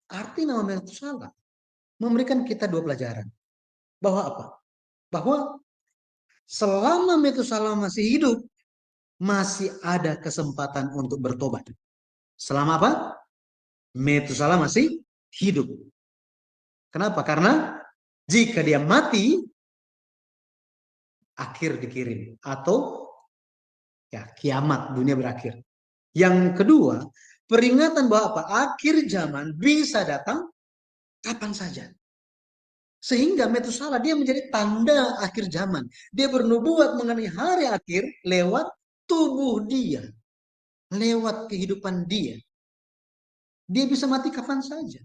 Arti nama Metusalah memberikan kita dua pelajaran. Bahwa apa? Bahwa selama Metusalah masih hidup, masih ada kesempatan untuk bertobat. Selama apa? Metusalah masih hidup. Kenapa? Karena jika dia mati, akhir dikirim. Atau ya kiamat, dunia berakhir. Yang kedua, peringatan bahwa apa? Akhir zaman bisa datang kapan saja. Sehingga Metusalah dia menjadi tanda akhir zaman. Dia bernubuat mengenai hari akhir lewat tubuh dia. Lewat kehidupan dia. Dia bisa mati kapan saja.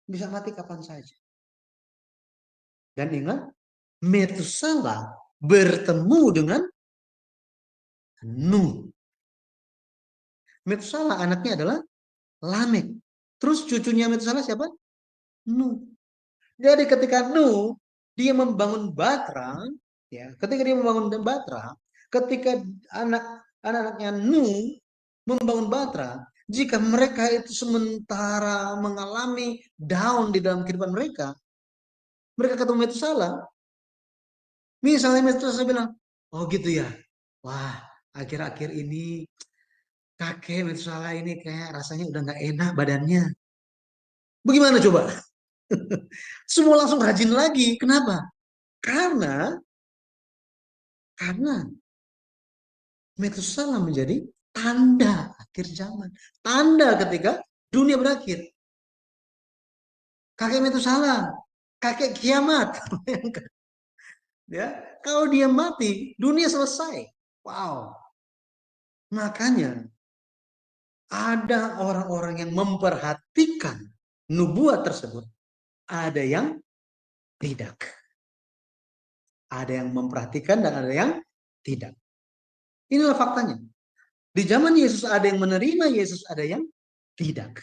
Bisa mati kapan saja. Dan ingat, Metusalah bertemu dengan Nuh. Metusalah anaknya adalah Lamek. Terus cucunya Metusalah siapa? Nuh. Jadi ketika Nuh dia membangun Batra, ya, ketika dia membangun Batra, ketika anak-anaknya Nuh membangun Batra, jika mereka itu sementara mengalami down di dalam kehidupan mereka ketemu Metusalah. Misalnya Metusalah bilang, oh gitu ya, wah akhir-akhir ini kakek Metusalah ini kayak rasanya udah nggak enak badannya. Bagaimana coba? Semua langsung rajin lagi. Kenapa? Karena Metusalah menjadi tanda akhir zaman. Tanda ketika dunia berakhir. Kakek Metusalah, kakek kiamat. Ya, kalau dia mati, dunia selesai. Wow. Makanya ada orang-orang yang memperhatikan nubuat tersebut. Ada yang tidak. Ada yang memperhatikan dan ada yang tidak. Inilah faktanya. Di zaman Yesus ada yang menerima Yesus, ada yang tidak.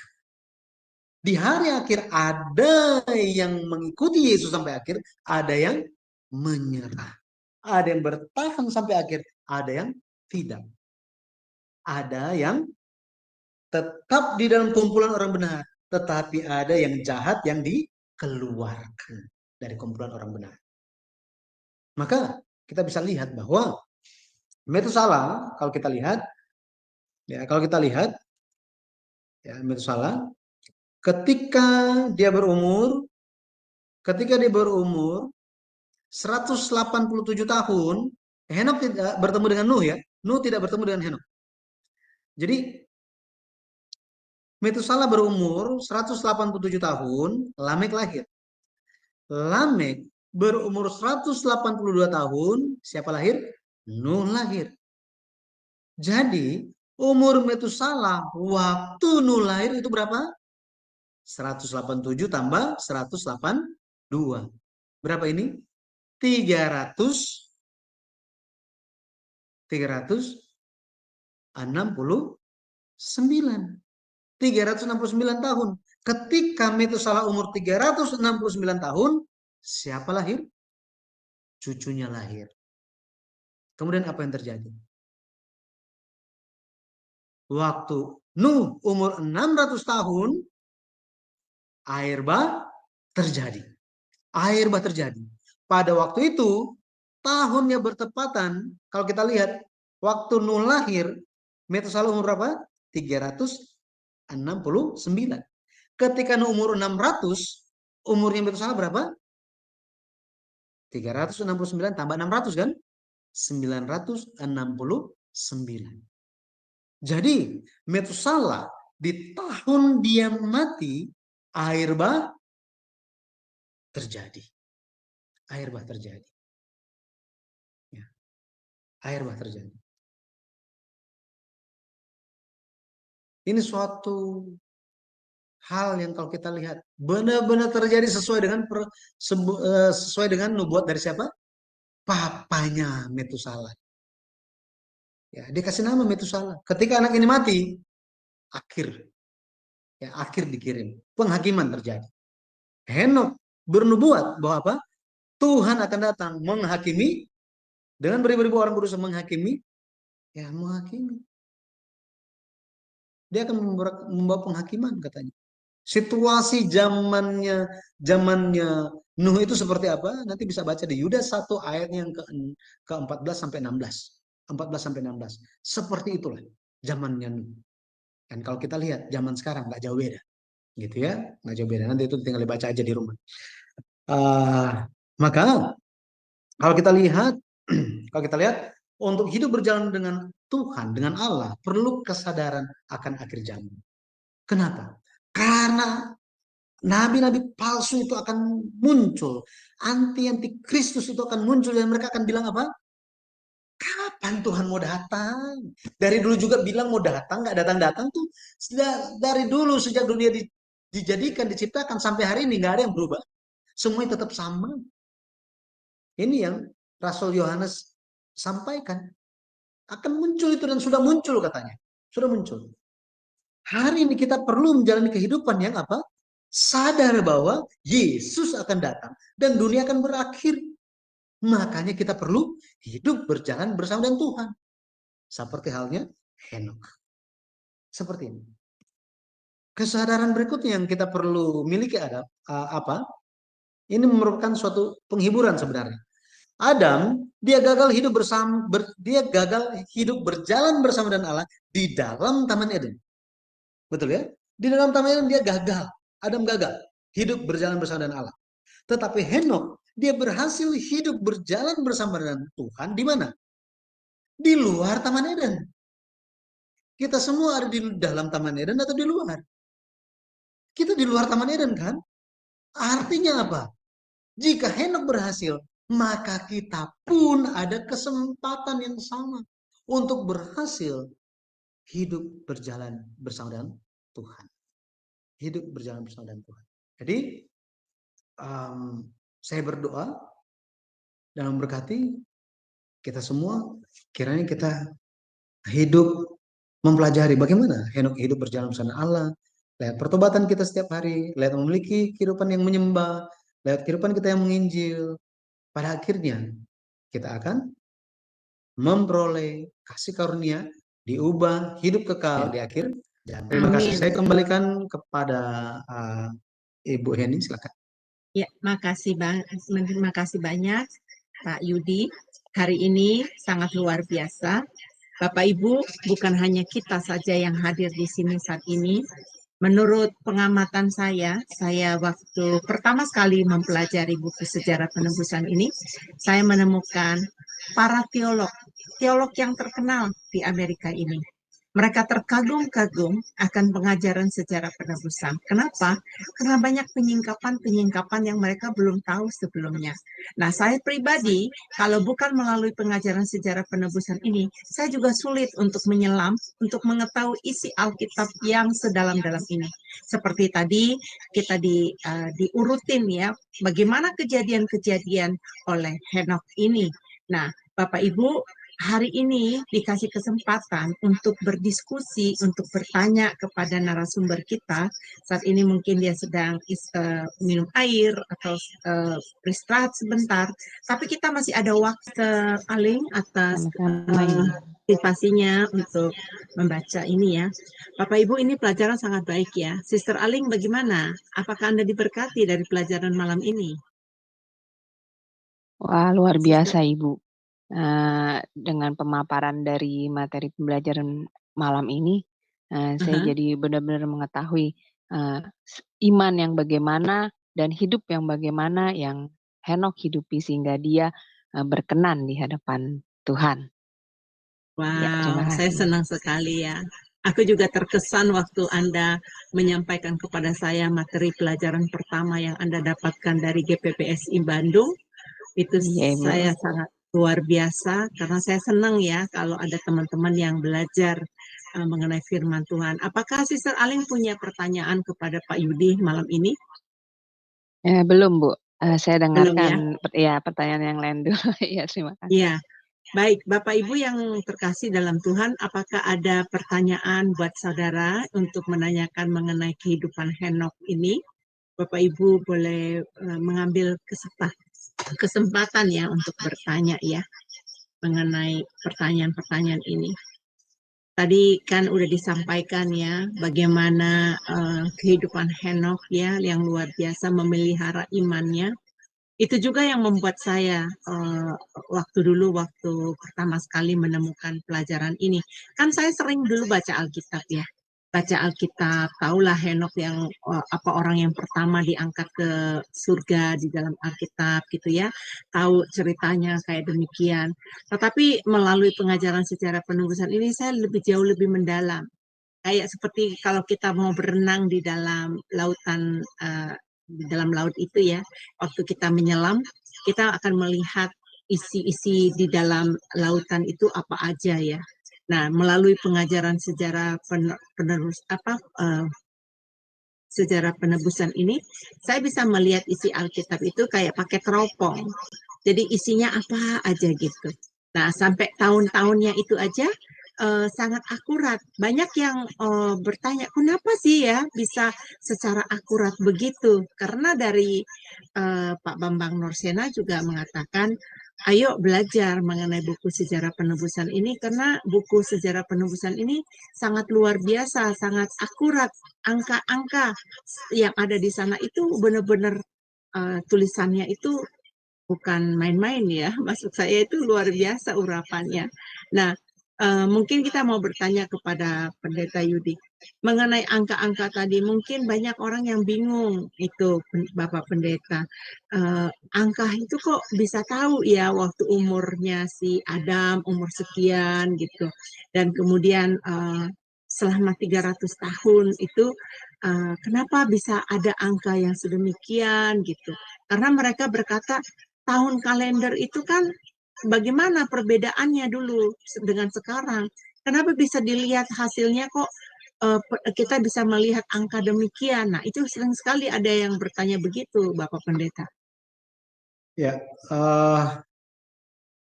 Di hari akhir ada yang mengikuti Yesus sampai akhir, ada yang menyerah. Ada yang bertahan sampai akhir, ada yang tidak. Ada yang tetap di dalam kumpulan orang benar, tetapi ada yang jahat yang dikeluarkan dari kumpulan orang benar. Maka kita bisa lihat bahwa Metusalah, kalau kita lihat, ya Metusalah, ketika dia berumur 187 tahun, Henok tidak bertemu dengan Nuh ya. Nuh tidak bertemu dengan Henok. Jadi Metusalah berumur 187 tahun, Lamek lahir. Lamek berumur 182 tahun, siapa lahir? Nuh lahir. Jadi umur Metusalah waktu Nuh lahir itu berapa? 187 tambah 182. Berapa ini? 369 tahun. Ketika Metusalah umur 369 tahun, siapa lahir? Cucunya lahir. Kemudian apa yang terjadi? Waktu Nuh umur 600 tahun, air bah terjadi. Air bah terjadi. Pada waktu itu, tahunnya bertepatan, kalau kita lihat, waktu Nuh lahir, Metusalah umur berapa? 369. Ketika Nuh umur 600, umurnya Metusalah berapa? 369 tambah 600 kan? 969. Jadi Metusalah di tahun dia mati, air bah terjadi. Air bah terjadi. Ya. air bah terjadi. Ini suatu hal yang kalau kita lihat benar-benar terjadi sesuai dengan sesuai dengan nubuat dari siapa? Papanya Metusalah. Ya, dikasih nama Metusalah. Ketika anak ini mati, akhir dikirim. Penghakiman terjadi. Henok bernubuat bahwa apa? Tuhan akan datang menghakimi dengan beribu-ribu orang berusaha menghakimi, ya menghakimi. Dia akan membawa penghakiman katanya. Situasi zamannya Nuh itu seperti apa? Nanti bisa baca di Yudas 1 ayat yang ke-14 sampai 16. 14 sampai 16. Seperti itulah zamannya Nuh. Dan kalau kita lihat zaman sekarang nggak jauh beda. Gitu ya, nggak jauh beda. Nanti itu tinggal dibaca aja di rumah. Maka kalau kita lihat untuk hidup berjalan dengan Tuhan, dengan Allah, perlu kesadaran akan akhir zaman. Kenapa? Karena nabi-nabi palsu itu akan muncul, anti Kristus itu akan muncul, dan mereka akan bilang apa? Kapan Tuhan mau datang? Dari dulu juga bilang mau datang, nggak datang-datang tuh. Dari dulu sejak dunia dijadikan, diciptakan sampai hari ini nggak ada yang berubah. Semuanya tetap sama. Ini yang Rasul Yohanes sampaikan. Akan muncul itu, dan sudah muncul katanya. Sudah muncul. Hari ini kita perlu menjalani kehidupan yang apa? Sadar bahwa Yesus akan datang dan dunia akan berakhir. Makanya kita perlu hidup berjalan bersama dengan Tuhan. Seperti halnya Henok. Seperti ini. Kesadaran berikutnya yang kita perlu miliki apa? Ini merupakan suatu penghiburan sebenarnya. Adam, dia gagal hidup berjalan bersama dengan Allah di dalam Taman Eden. Betul ya? Di dalam Taman Eden dia gagal. Adam gagal hidup berjalan bersama dengan Allah. Tetapi Henok, dia berhasil hidup berjalan bersama dengan Tuhan di mana? Di luar Taman Eden. Kita semua ada di dalam Taman Eden atau di luar? Kita di luar Taman Eden kan? Artinya apa? Jika Henok berhasil, maka kita pun ada kesempatan yang sama untuk berhasil hidup berjalan bersama dengan Tuhan. Hidup berjalan bersama dengan Tuhan. Jadi, saya berdoa dan memberkati kita semua, kiranya kita hidup mempelajari bagaimana Henok hidup berjalan bersama Allah, lihat pertobatan kita setiap hari, lihat memiliki kehidupan yang menyembah, lihat kehidupan kita yang menginjil. Pada akhirnya kita akan memperoleh kasih karunia, diubah hidup kekal di akhir. Dan terima kasih. Saya kembalikan kepada Ibu Heni, silakan. Ya, terima kasih banyak Pak Yudi. Hari ini sangat luar biasa. Bapak Ibu, bukan hanya kita saja yang hadir di sini saat ini. Menurut pengamatan saya waktu pertama sekali mempelajari buku sejarah penebusan ini, saya menemukan para teolog yang terkenal di Amerika ini. Mereka terkagum-kagum akan pengajaran sejarah penebusan. Kenapa? Karena banyak penyingkapan yang mereka belum tahu sebelumnya. Nah, saya pribadi, kalau bukan melalui pengajaran sejarah penebusan ini, saya juga sulit untuk menyelam, untuk mengetahui isi Alkitab yang sedalam-dalam ini. Seperti tadi, kita diurutin ya, bagaimana kejadian-kejadian oleh Henok ini. Nah, Bapak Ibu, hari ini dikasih kesempatan untuk berdiskusi, untuk bertanya kepada narasumber kita. Saat ini mungkin dia sedang minum air atau beristirahat sebentar. Tapi kita masih ada waktu Aling atas motivasinya untuk membaca ini ya. Bapak Ibu, ini pelajaran sangat baik ya. Sister Aling bagaimana? Apakah Anda diberkati dari pelajaran malam ini? Wah, luar biasa Ibu. Dengan pemaparan dari materi pembelajaran malam ini, saya jadi benar-benar mengetahui iman yang bagaimana dan hidup yang bagaimana yang Henok hidupi sehingga dia berkenan di hadapan Tuhan. Wow, saya senang sekali ya. Aku juga terkesan waktu Anda menyampaikan kepada saya materi pelajaran pertama yang Anda dapatkan dari GPPSI Bandung. Itu saya sangat luar biasa karena saya senang ya kalau ada teman-teman yang belajar mengenai firman Tuhan. Apakah Sister Aling punya pertanyaan kepada Pak Yudi malam ini? Belum, Bu. Saya Belum ya? dengarkan pertanyaan yang lain dulu. Iya, terima kasih. Iya. Baik, Bapak Ibu yang terkasih dalam Tuhan, apakah ada pertanyaan buat saudara untuk menanyakan mengenai kehidupan Henokh ini? Bapak Ibu boleh mengambil kesempatan ya untuk bertanya ya mengenai pertanyaan-pertanyaan ini. Tadi kan udah disampaikan ya bagaimana kehidupan Henokh ya yang luar biasa memelihara imannya. Itu juga yang membuat saya waktu pertama sekali menemukan pelajaran ini. Kan saya sering dulu baca Alkitab ya. Baca Alkitab, tahulah Henokh yang orang yang pertama diangkat ke surga di dalam Alkitab gitu ya. Tahu ceritanya kayak demikian. Tetapi melalui pengajaran sejarah penebusan ini saya jauh lebih mendalam. Kayak seperti kalau kita mau berenang di dalam lautan di dalam laut itu ya, waktu kita menyelam, kita akan melihat isi-isi di dalam lautan itu apa aja ya. Nah, melalui pengajaran sejarah sejarah penebusan ini, saya bisa melihat isi Alkitab itu kayak pakai teropong. Jadi isinya apa aja gitu. Nah, sampai tahun-tahunnya itu aja sangat akurat. Banyak yang bertanya, kenapa sih ya bisa secara akurat begitu? Karena dari Pak Bambang Norsena juga mengatakan, ayo belajar mengenai buku sejarah penebusan ini karena buku sejarah penebusan ini sangat luar biasa, sangat akurat. Angka-angka yang ada di sana itu benar-benar tulisannya itu bukan main-main ya, maksud saya itu luar biasa urapannya. Nah, mungkin kita mau bertanya kepada Pendeta Yudi mengenai angka-angka tadi. Mungkin banyak orang yang bingung itu, Bapak Pendeta. Angka itu kok bisa tahu ya waktu umurnya si Adam umur sekian gitu, dan kemudian selama 300 tahun itu kenapa bisa ada angka yang sedemikian gitu? Karena mereka berkata tahun kalender itu kan bagaimana perbedaannya dulu dengan sekarang? Kenapa bisa dilihat hasilnya kok kita bisa melihat angka demikian? Nah, itu sering sekali ada yang bertanya begitu, Bapak Pendeta. Ya,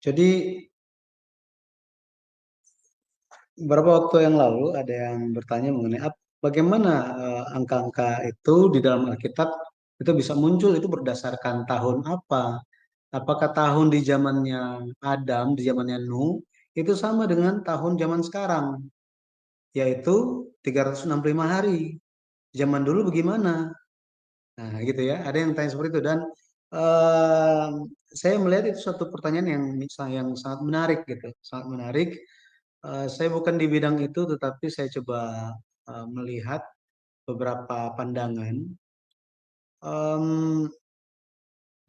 jadi beberapa waktu yang lalu ada yang bertanya mengenai bagaimana angka-angka itu di dalam Alkitab itu bisa muncul, itu berdasarkan tahun apa? Apakah tahun di zamannya Adam, di zamannya Nuh, itu sama dengan tahun zaman sekarang, yaitu 365 hari. Zaman dulu bagaimana? Nah, gitu ya. Ada yang tanya seperti itu dan eh, saya melihat itu suatu pertanyaan yang sangat menarik gitu, sangat menarik. Saya bukan di bidang itu, tetapi saya coba melihat beberapa pandangan.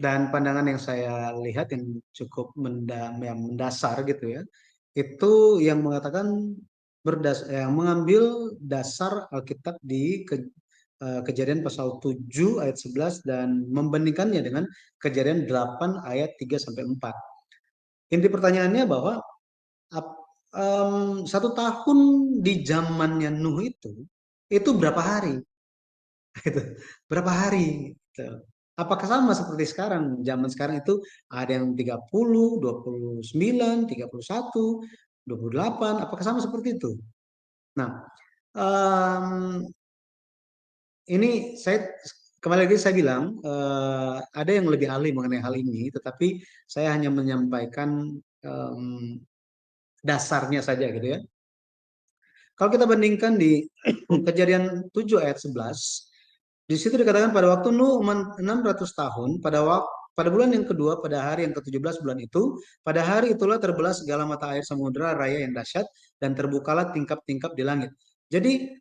Dan pandangan yang saya lihat yang cukup yang mendasar gitu ya, itu yang mengatakan yang mengambil dasar Alkitab di Kejadian pasal 7 ayat 11 dan membandingkannya dengan Kejadian 8 ayat 3 sampai 4. Inti pertanyaannya bahwa satu tahun di zamannya Nuh itu berapa hari? Gitu. Berapa hari? Gitu. Apakah sama seperti sekarang? Zaman sekarang itu ada yang 30, 29, 31, 28. Apakah sama seperti itu? Nah, ini saya kembali lagi saya bilang ada yang lebih ahli mengenai hal ini, tetapi saya hanya menyampaikan dasarnya saja gitu ya. Kalau kita bandingkan di Kejadian 7 ayat 11, di situ dikatakan pada waktu Nuh 600 tahun, pada bulan yang kedua, pada hari yang ke-17 bulan itu, pada hari itulah terbelah segala mata air samudera raya yang dahsyat dan terbukalah tingkap-tingkap di langit. Jadi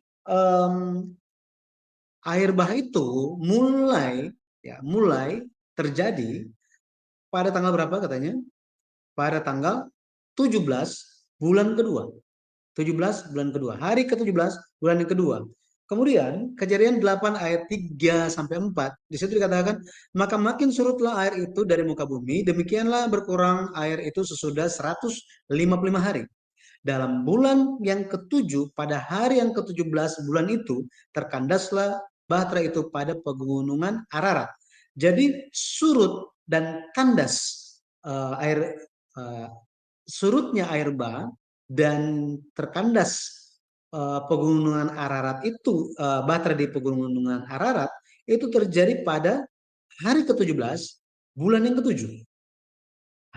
air bah itu mulai terjadi pada tanggal berapa katanya? Pada tanggal 17 bulan kedua. 17 bulan kedua. Hari ke-17 bulan yang kedua. Kemudian Kejadian 8 ayat 3 sampai 4 di situ dikatakan, maka makin surutlah air itu dari muka bumi, demikianlah berkurang air itu sesudah 155 hari. Dalam bulan yang ketujuh, pada hari yang ke-17 bulan itu, terkandaslah bahtera itu pada pegunungan Ararat. Jadi surut dan kandas surutnya air bah dan terkandas pegunungan Ararat itu, bahtera di pegunungan Ararat itu terjadi pada hari ke-17 bulan yang ke-7.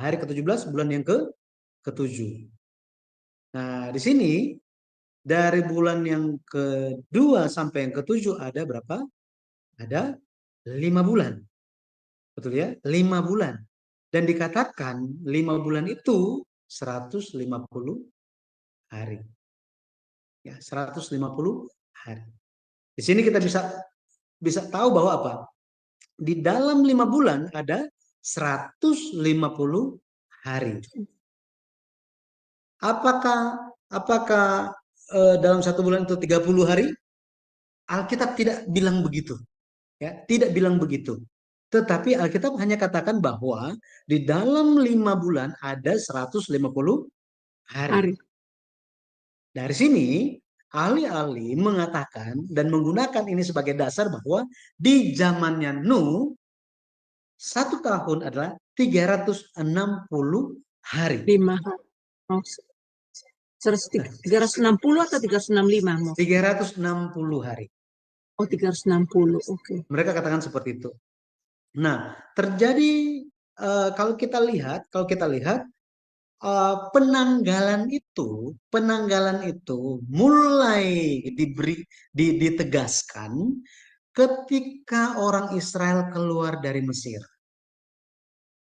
Hari ke-17 bulan yang ke-7. Nah, di sini dari bulan yang kedua sampai yang ke-7 ada berapa? Ada 5 bulan. Betul ya? 5 bulan. Dan dikatakan 5 bulan itu 150 hari. Ya, 150 hari. Di sini kita bisa tahu bahwa apa? Di dalam 5 bulan ada 150 hari. Apakah dalam 1 bulan itu 30 hari? Alkitab tidak bilang begitu. Ya, tidak bilang begitu. Tetapi Alkitab hanya katakan bahwa di dalam 5 bulan ada 150 hari. Dari sini ahli-ahli mengatakan dan menggunakan ini sebagai dasar bahwa di zamannya Nuh 1 tahun adalah 360 hari. 5 oh, 360 atau 365? 360 hari. Oh, 360. Oke. Mereka katakan seperti itu. Nah, terjadi kalau kita lihat penanggalan itu mulai ditegaskan ketika orang Israel keluar dari Mesir.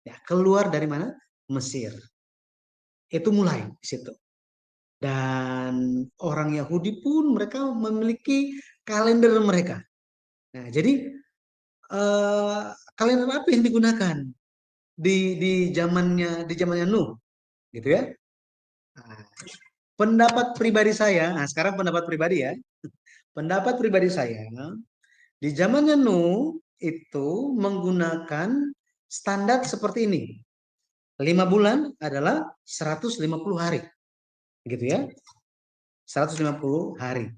Ya, keluar dari mana? Mesir. Itu mulai di situ. Dan orang Yahudi pun mereka memiliki kalender mereka. Nah, jadi kalender apa yang digunakan di zamannya Nuh, gitu ya? Nah, pendapat pribadi saya, nah sekarang pendapat pribadi ya. Pendapat pribadi saya, di zamannya Nuh itu menggunakan standar seperti ini. 5 bulan adalah 150 hari. Gitu ya. 150 hari.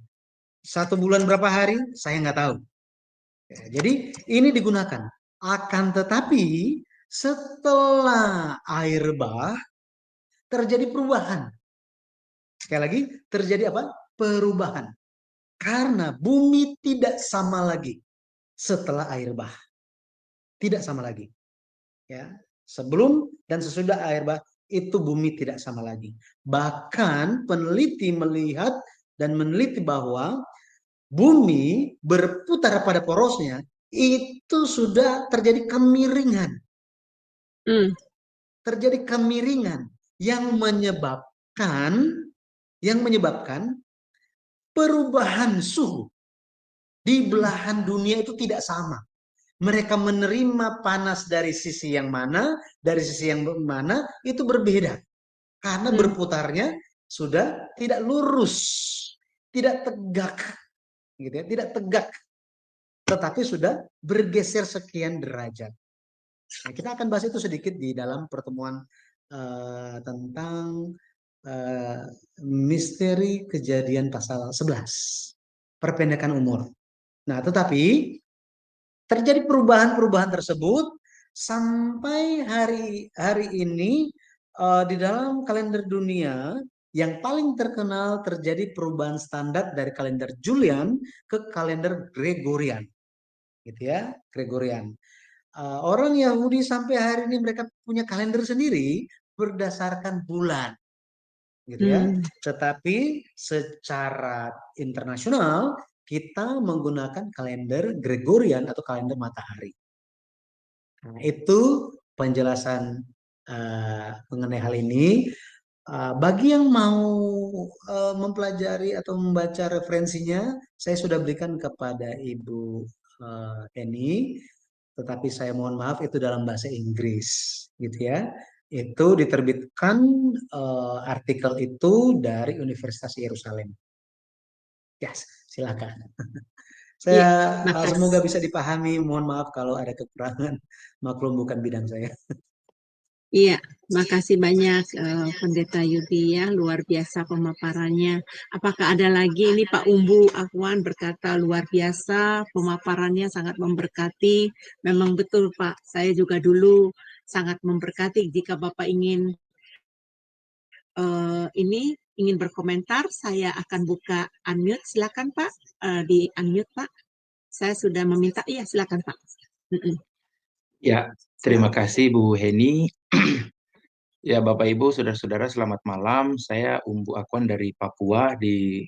1 bulan berapa hari? Saya nggak tahu. Ya, jadi ini digunakan. Akan tetapi setelah air bah terjadi perubahan. Sekali lagi terjadi apa? Perubahan. Karena bumi tidak sama lagi setelah air bah. Tidak sama lagi. Ya. Sebelum dan sesudah air bah itu bumi tidak sama lagi. Bahkan peneliti melihat dan meneliti bahwa bumi berputar pada porosnya itu sudah terjadi kemiringan. Terjadi kemiringan yang menyebabkan perubahan suhu di belahan dunia itu tidak sama. Mereka menerima panas dari sisi yang mana, itu berbeda. Karena berputarnya sudah tidak lurus, tidak tegak, gitu ya, tidak tegak, tetapi sudah bergeser sekian derajat. Nah, kita akan bahas itu sedikit di dalam pertemuan tentang misteri kejadian pasal 11, perpendekan umur. Nah, tetapi terjadi perubahan-perubahan tersebut sampai hari ini di dalam kalender dunia yang paling terkenal terjadi perubahan standar dari kalender Julian ke kalender Gregorian, gitu ya, Gregorian. Orang Yahudi sampai hari ini mereka punya kalender sendiri berdasarkan bulan, gitu ya. Tetapi secara internasional kita menggunakan kalender Gregorian atau kalender matahari. Nah, itu penjelasan mengenai hal ini. Bagi yang mau mempelajari atau membaca referensinya, saya sudah berikan kepada Ibu Eni, tetapi saya mohon maaf itu dalam bahasa Inggris, gitu ya. Itu diterbitkan artikel itu dari Universitas Yerusalem. Ya, Silakan. Iya, Saya semoga makasih. bisa dipahami. Mohon maaf kalau ada kekurangan. Maklum bukan bidang saya. Iya, makasih banyak Pendeta Yudi ya, luar biasa pemaparannya. Apakah ada lagi ini Pak Umbu Akwan berkata luar biasa, pemaparannya sangat memberkati. Memang betul Pak, saya juga dulu sangat memberkati. Jika Bapak ingin ingin berkomentar, saya akan buka unmute. Silakan Pak, di unmute Pak. Saya sudah meminta, iya silakan Pak. Ya, terima kasih Bu Heni. Ya, Bapak Ibu, saudara-saudara, selamat malam. Saya Umbu Akwan dari Papua di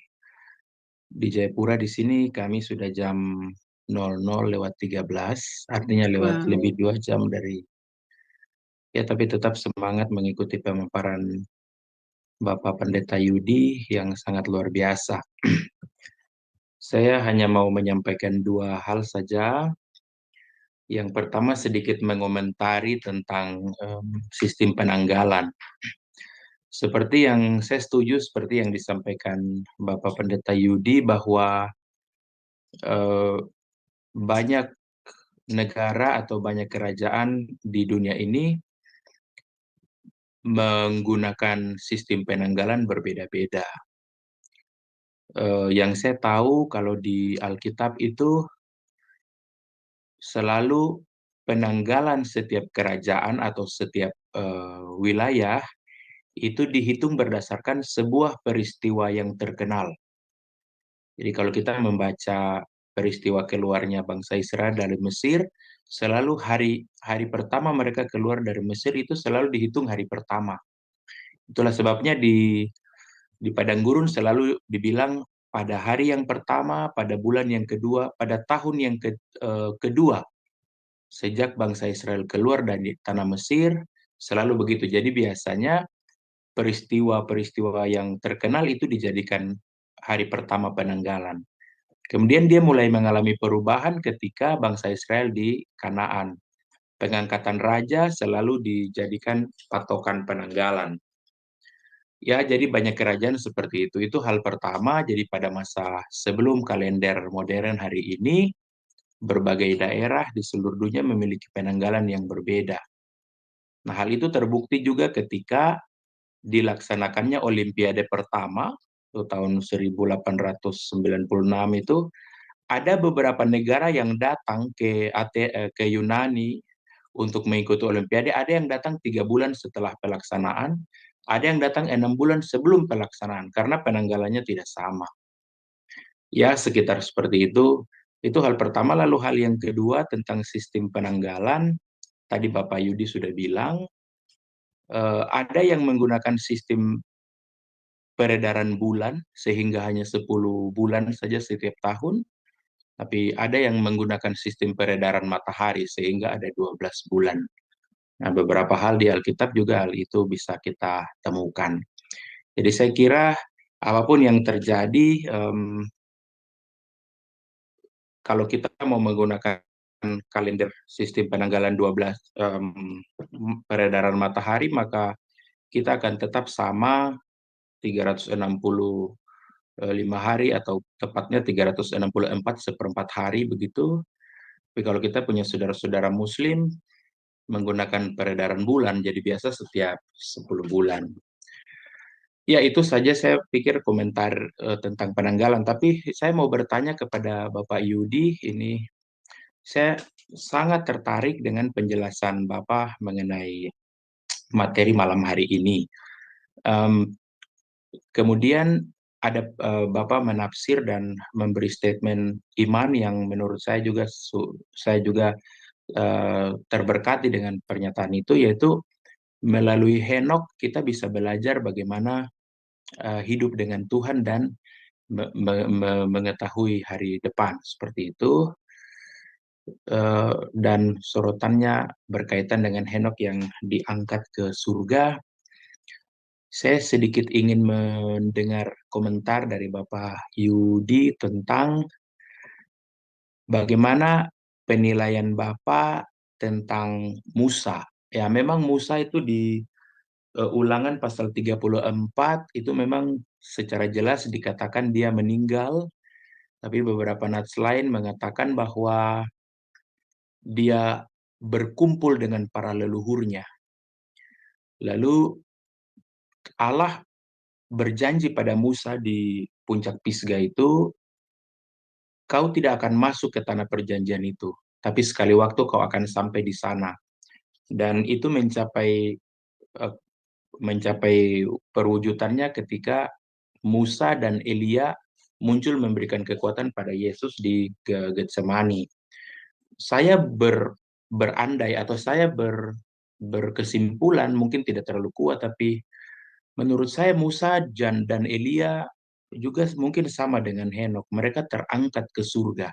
Jayapura. Di sini kami sudah jam 00:13, artinya lewat Wow. lebih 2 jam dari. Ya, tapi tetap semangat mengikuti pemaparan Bapak Pendeta Yudi yang sangat luar biasa. Saya hanya mau menyampaikan 2 hal saja. Yang pertama sedikit mengomentari tentang sistem penanggalan. Seperti yang saya setuju, seperti yang disampaikan Bapak Pendeta Yudi, bahwa banyak negara atau banyak kerajaan di dunia ini menggunakan sistem penanggalan berbeda-beda. Yang saya tahu kalau di Alkitab itu selalu penanggalan setiap kerajaan atau setiap wilayah itu dihitung berdasarkan sebuah peristiwa yang terkenal. Jadi kalau kita membaca peristiwa keluarnya bangsa Israel dari Mesir, selalu hari pertama mereka keluar dari Mesir itu selalu dihitung hari pertama. Itulah sebabnya di padang gurun selalu dibilang pada hari yang pertama, pada bulan yang kedua, pada tahun yang kedua sejak bangsa Israel keluar dari tanah Mesir, selalu begitu. Jadi biasanya peristiwa-peristiwa yang terkenal itu dijadikan hari pertama penanggalan. Kemudian dia mulai mengalami perubahan ketika bangsa Israel di Kanaan. Pengangkatan raja selalu dijadikan patokan penanggalan. Ya, jadi banyak kerajaan seperti itu. Itu hal pertama. Jadi pada masa sebelum kalender modern hari ini, berbagai daerah di seluruh dunia memiliki penanggalan yang berbeda. Nah, hal itu terbukti juga ketika dilaksanakannya Olimpiade pertama tahun 1896 itu, ada beberapa negara yang datang ke Yunani untuk mengikuti Olimpiade. Ada yang datang 3 bulan setelah pelaksanaan, ada yang datang 6 bulan sebelum pelaksanaan karena penanggalannya tidak sama. Ya, sekitar seperti itu. Itu hal pertama. Lalu hal yang kedua tentang sistem penanggalan, tadi Bapak Yudi sudah bilang, ada yang menggunakan sistem peredaran bulan sehingga hanya 10 bulan saja setiap tahun, tapi ada yang menggunakan sistem peredaran matahari sehingga ada 12 bulan. Nah, beberapa hal di Alkitab juga hal itu bisa kita temukan. Jadi saya kira apapun yang terjadi, kalau kita mau menggunakan kalender sistem penanggalan 12 peredaran matahari, maka kita akan tetap sama 365 hari atau tepatnya 364 hari begitu. Tapi kalau kita punya saudara-saudara muslim menggunakan peredaran bulan, jadi biasa setiap 10 bulan. Ya, itu saja saya pikir komentar tentang penanggalan. Tapi saya mau bertanya kepada Bapak Yudi, ini saya sangat tertarik dengan penjelasan Bapak mengenai materi malam hari ini. Kemudian ada Bapak menafsir dan memberi statement iman yang menurut saya juga terberkati dengan pernyataan itu, yaitu melalui Henok kita bisa belajar bagaimana hidup dengan Tuhan dan mengetahui hari depan seperti itu. Dan sorotannya berkaitan dengan Henok yang diangkat ke surga. Saya sedikit ingin mendengar komentar dari Bapak Yudi tentang bagaimana penilaian Bapak tentang Musa. Ya, memang Musa itu di Ulangan pasal 34 itu memang secara jelas dikatakan dia meninggal, Tapi beberapa nats lain mengatakan bahwa dia berkumpul dengan para leluhurnya. Lalu Allah berjanji pada Musa di puncak Pisga itu, kau tidak akan masuk ke tanah perjanjian itu, tapi sekali waktu kau akan sampai di sana. Dan itu mencapai perwujudannya ketika Musa dan Elia muncul memberikan kekuatan pada Yesus di Getsemani. Saya berandai atau saya berkesimpulan, mungkin tidak terlalu kuat, tapi menurut saya Musa dan Elia juga mungkin sama dengan Henokh. Mereka terangkat ke surga.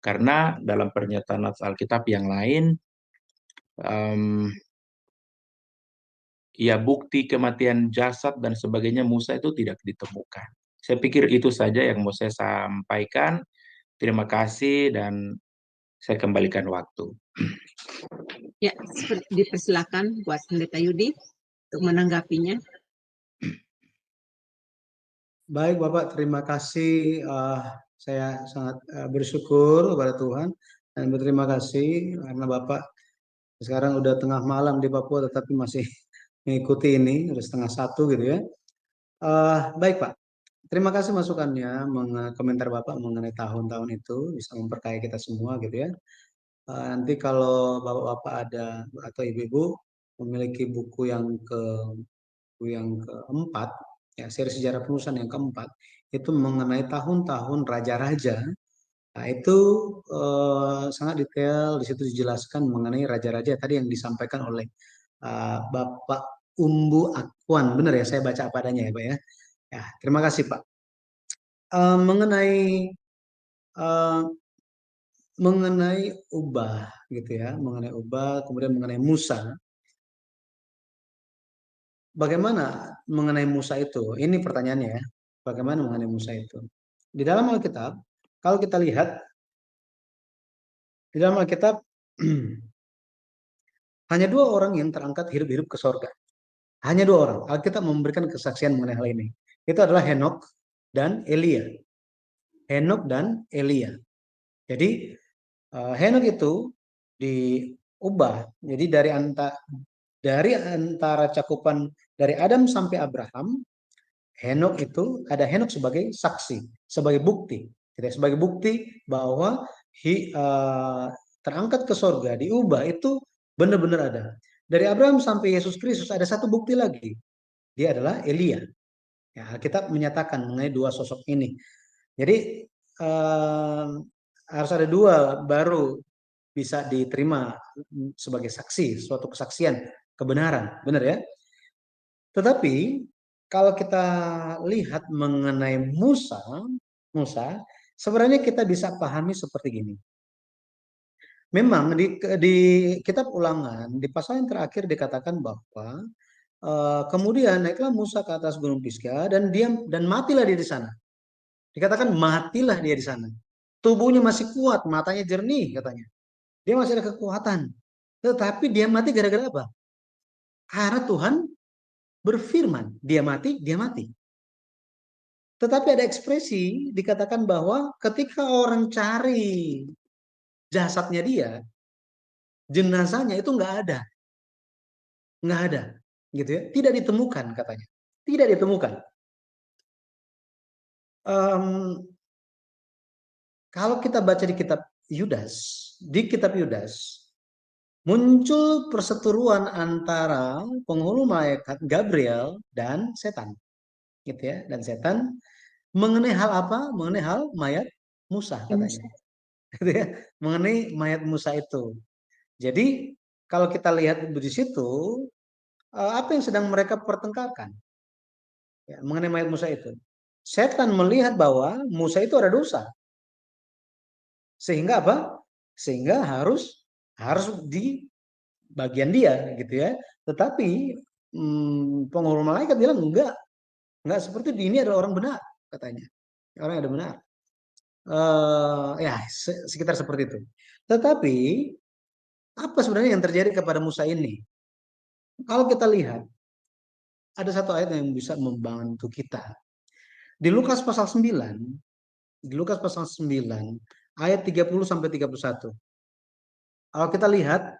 Karena dalam pernyataan Alkitab yang lain, ya bukti kematian jasad dan sebagainya Musa itu tidak ditemukan. Saya pikir itu saja yang mau saya sampaikan. Terima kasih dan saya kembalikan waktu. Ya, dipersilakan buat Pendeta Yudi untuk menanggapinya. Baik Bapak, terima kasih. Saya sangat bersyukur kepada Tuhan dan berterima kasih karena Bapak sekarang udah tengah malam di Papua tetapi masih mengikuti ini, udah 12:30 gitu ya. Baik Pak, terima kasih masukannya, komentar Bapak mengenai tahun-tahun itu bisa memperkaya kita semua gitu ya. Nanti kalau Bapak-Bapak ada atau Ibu-Ibu memiliki buku yang keempat, ya seri sejarah penulisan yang keempat, itu mengenai tahun-tahun raja-raja. Nah, itu sangat detail, di situ dijelaskan mengenai raja-raja tadi yang disampaikan oleh Bapak Umbu Akwan. Benar ya, saya baca apa adanya ya Pak ya. Ya, terima kasih Pak. Mengenai ubah gitu ya, mengenai ubah, kemudian mengenai Musa. Bagaimana mengenai Musa itu? Ini pertanyaannya ya. Bagaimana mengenai Musa itu? Di dalam Alkitab, kalau kita lihat di dalam Alkitab hanya 2 orang yang terangkat hidup-hidup ke sorga. Hanya 2 orang. Alkitab memberikan kesaksian mengenai hal ini. Itu adalah Henokh dan Elia. Henokh dan Elia. Jadi Henokh itu diubah. Jadi dari antara cakupan dari Adam sampai Abraham, Henokh itu ada Henokh sebagai saksi, sebagai bukti, sebagai bukti bahwa terangkat ke sorga, diubah itu benar-benar ada. Dari Abraham sampai Yesus Kristus ada satu bukti lagi, dia adalah Elia. Ya, Alkitab menyatakan mengenai 2 sosok ini. Jadi harus ada 2 baru bisa diterima sebagai saksi, suatu kesaksian kebenaran, benar ya? Tetapi kalau kita lihat mengenai Musa, sebenarnya kita bisa pahami seperti gini. Memang di kitab Ulangan, di pasal yang terakhir dikatakan bahwa kemudian naiklah Musa ke atas gunung Pisga dan matilah dia di sana. Dikatakan matilah dia di sana. Tubuhnya masih kuat, matanya jernih katanya. Dia masih ada kekuatan. Tetapi dia mati gara-gara apa? Karena Tuhan berfirman, dia mati, dia mati. Tetapi ada ekspresi dikatakan bahwa ketika orang cari jasadnya dia, jenazahnya itu nggak ada, gitu ya, tidak ditemukan katanya, tidak ditemukan. Kalau kita baca di kitab Yudas, muncul perseteruan antara penghulu malaikat Gabriel dan setan, gitu ya, dan setan mengenai hal apa? Mengenai hal mayat Musa katanya. Gitu ya, mengenai mayat Musa itu. Jadi kalau kita lihat di situ apa yang sedang mereka pertengkarkan ya, mengenai mayat Musa itu. Setan melihat bahwa Musa itu ada dosa. Sehingga apa? Sehingga harus di bagian dia gitu ya. Tetapi penghulu malaikat bilang enggak seperti ini, adalah orang benar katanya. Orang yang ada benar. Ya sekitar seperti itu. Tetapi apa sebenarnya yang terjadi kepada Musa ini? Kalau kita lihat ada satu ayat yang bisa membantu kita. Di Lukas pasal 9 Di Lukas pasal 9 ayat 30 sampai 31. Kalau kita lihat,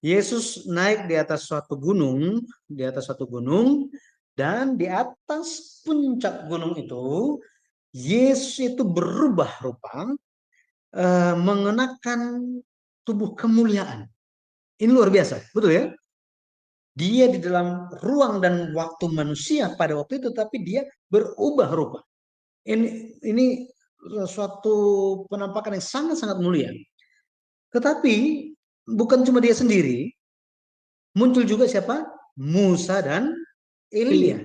Yesus naik di atas suatu gunung, dan di atas puncak gunung itu Yesus itu berubah rupa, mengenakan tubuh kemuliaan. Ini luar biasa, betul ya? Dia di dalam ruang dan waktu manusia pada waktu itu, tapi dia berubah rupa. Ini suatu penampakan yang sangat-sangat mulia. Tetapi bukan cuma dia sendiri, muncul juga siapa? Musa dan Elia.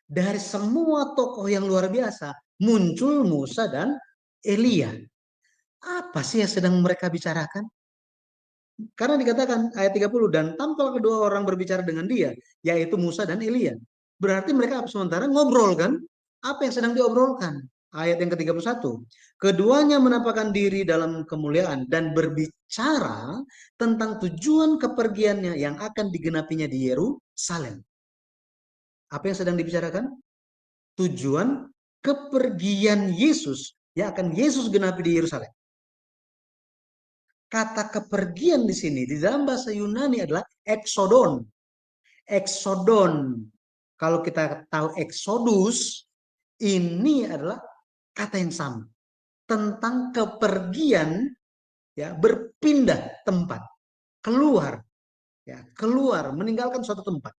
Dari semua tokoh yang luar biasa, muncul Musa dan Elia. Apa sih yang sedang mereka bicarakan? Karena dikatakan ayat 30, dan tampil kedua orang berbicara dengan dia, yaitu Musa dan Elia. Berarti mereka sementara ngobrol kan? Apa yang sedang diobrolkan? Ayat yang ke-31. Keduanya menampakkan diri dalam kemuliaan dan berbicara tentang tujuan kepergiannya yang akan digenapinya di Yerusalem. Apa yang sedang dibicarakan? Tujuan kepergian Yesus yang akan Yesus genapi di Yerusalem. Kata kepergian di sini di dalam bahasa Yunani adalah exodon. Exodon. Kalau kita tahu exodus, ini adalah kata yang sama tentang kepergian, ya, berpindah tempat, keluar, ya, keluar, meninggalkan suatu tempat.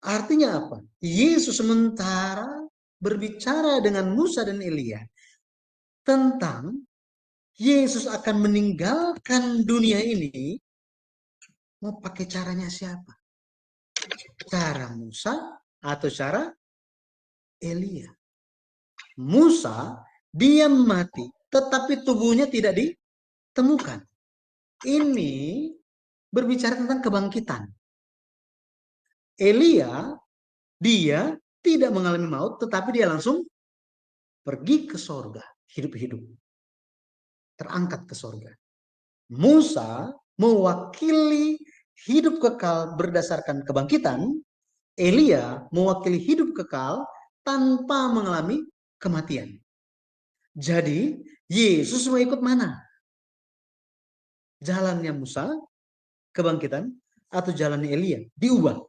Artinya apa? Yesus sementara berbicara dengan Musa dan Elia tentang Yesus akan meninggalkan dunia ini, mau pakai caranya siapa? Cara Musa atau cara Elia? Musa, dia mati, tetapi tubuhnya tidak ditemukan. Ini berbicara tentang kebangkitan. Elia, dia tidak mengalami maut, tetapi dia langsung pergi ke sorga, hidup-hidup. Terangkat ke sorga. Musa mewakili hidup kekal berdasarkan kebangkitan. Elia mewakili hidup kekal tanpa mengalami kematian. Jadi Yesus mau ikut mana? Jalannya Musa, kebangkitan, atau jalannya Elia? Diubah.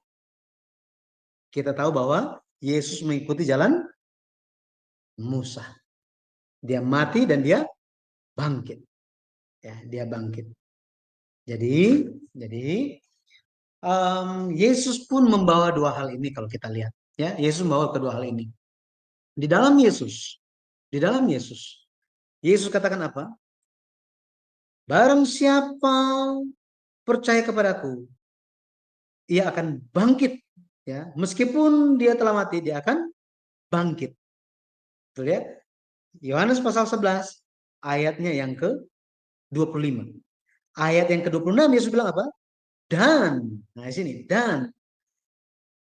Kita tahu bahwa Yesus mengikuti jalan Musa. Dia mati dan dia bangkit. Ya, dia bangkit. Jadi Yesus pun membawa dua hal ini kalau kita lihat. Ya, Yesus membawa kedua hal ini. Di dalam Yesus, Yesus katakan apa? Barang siapa percaya kepadaku, ia akan bangkit. Ya, meskipun dia telah mati, dia akan bangkit. Tuh lihat, Yohanes pasal 11, ayatnya yang ke-25. Ayat yang ke-26 Yesus bilang apa? Dan, nah di sini, dan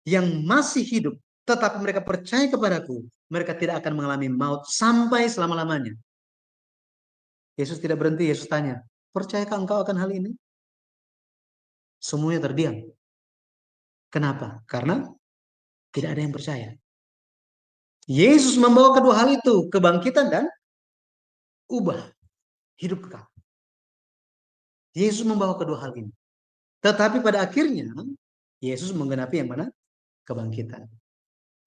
yang masih hidup, tetapi mereka percaya kepadaku, mereka tidak akan mengalami maut sampai selama-lamanya. Yesus tidak berhenti, Yesus tanya, percayakah engkau akan hal ini? Semuanya terdiam. Kenapa? Karena tidak ada yang percaya. Yesus membawa kedua hal itu, kebangkitan dan ubah hidup kekal. Yesus membawa kedua hal ini. Tetapi pada akhirnya, Yesus menggenapi yang mana? Kebangkitan.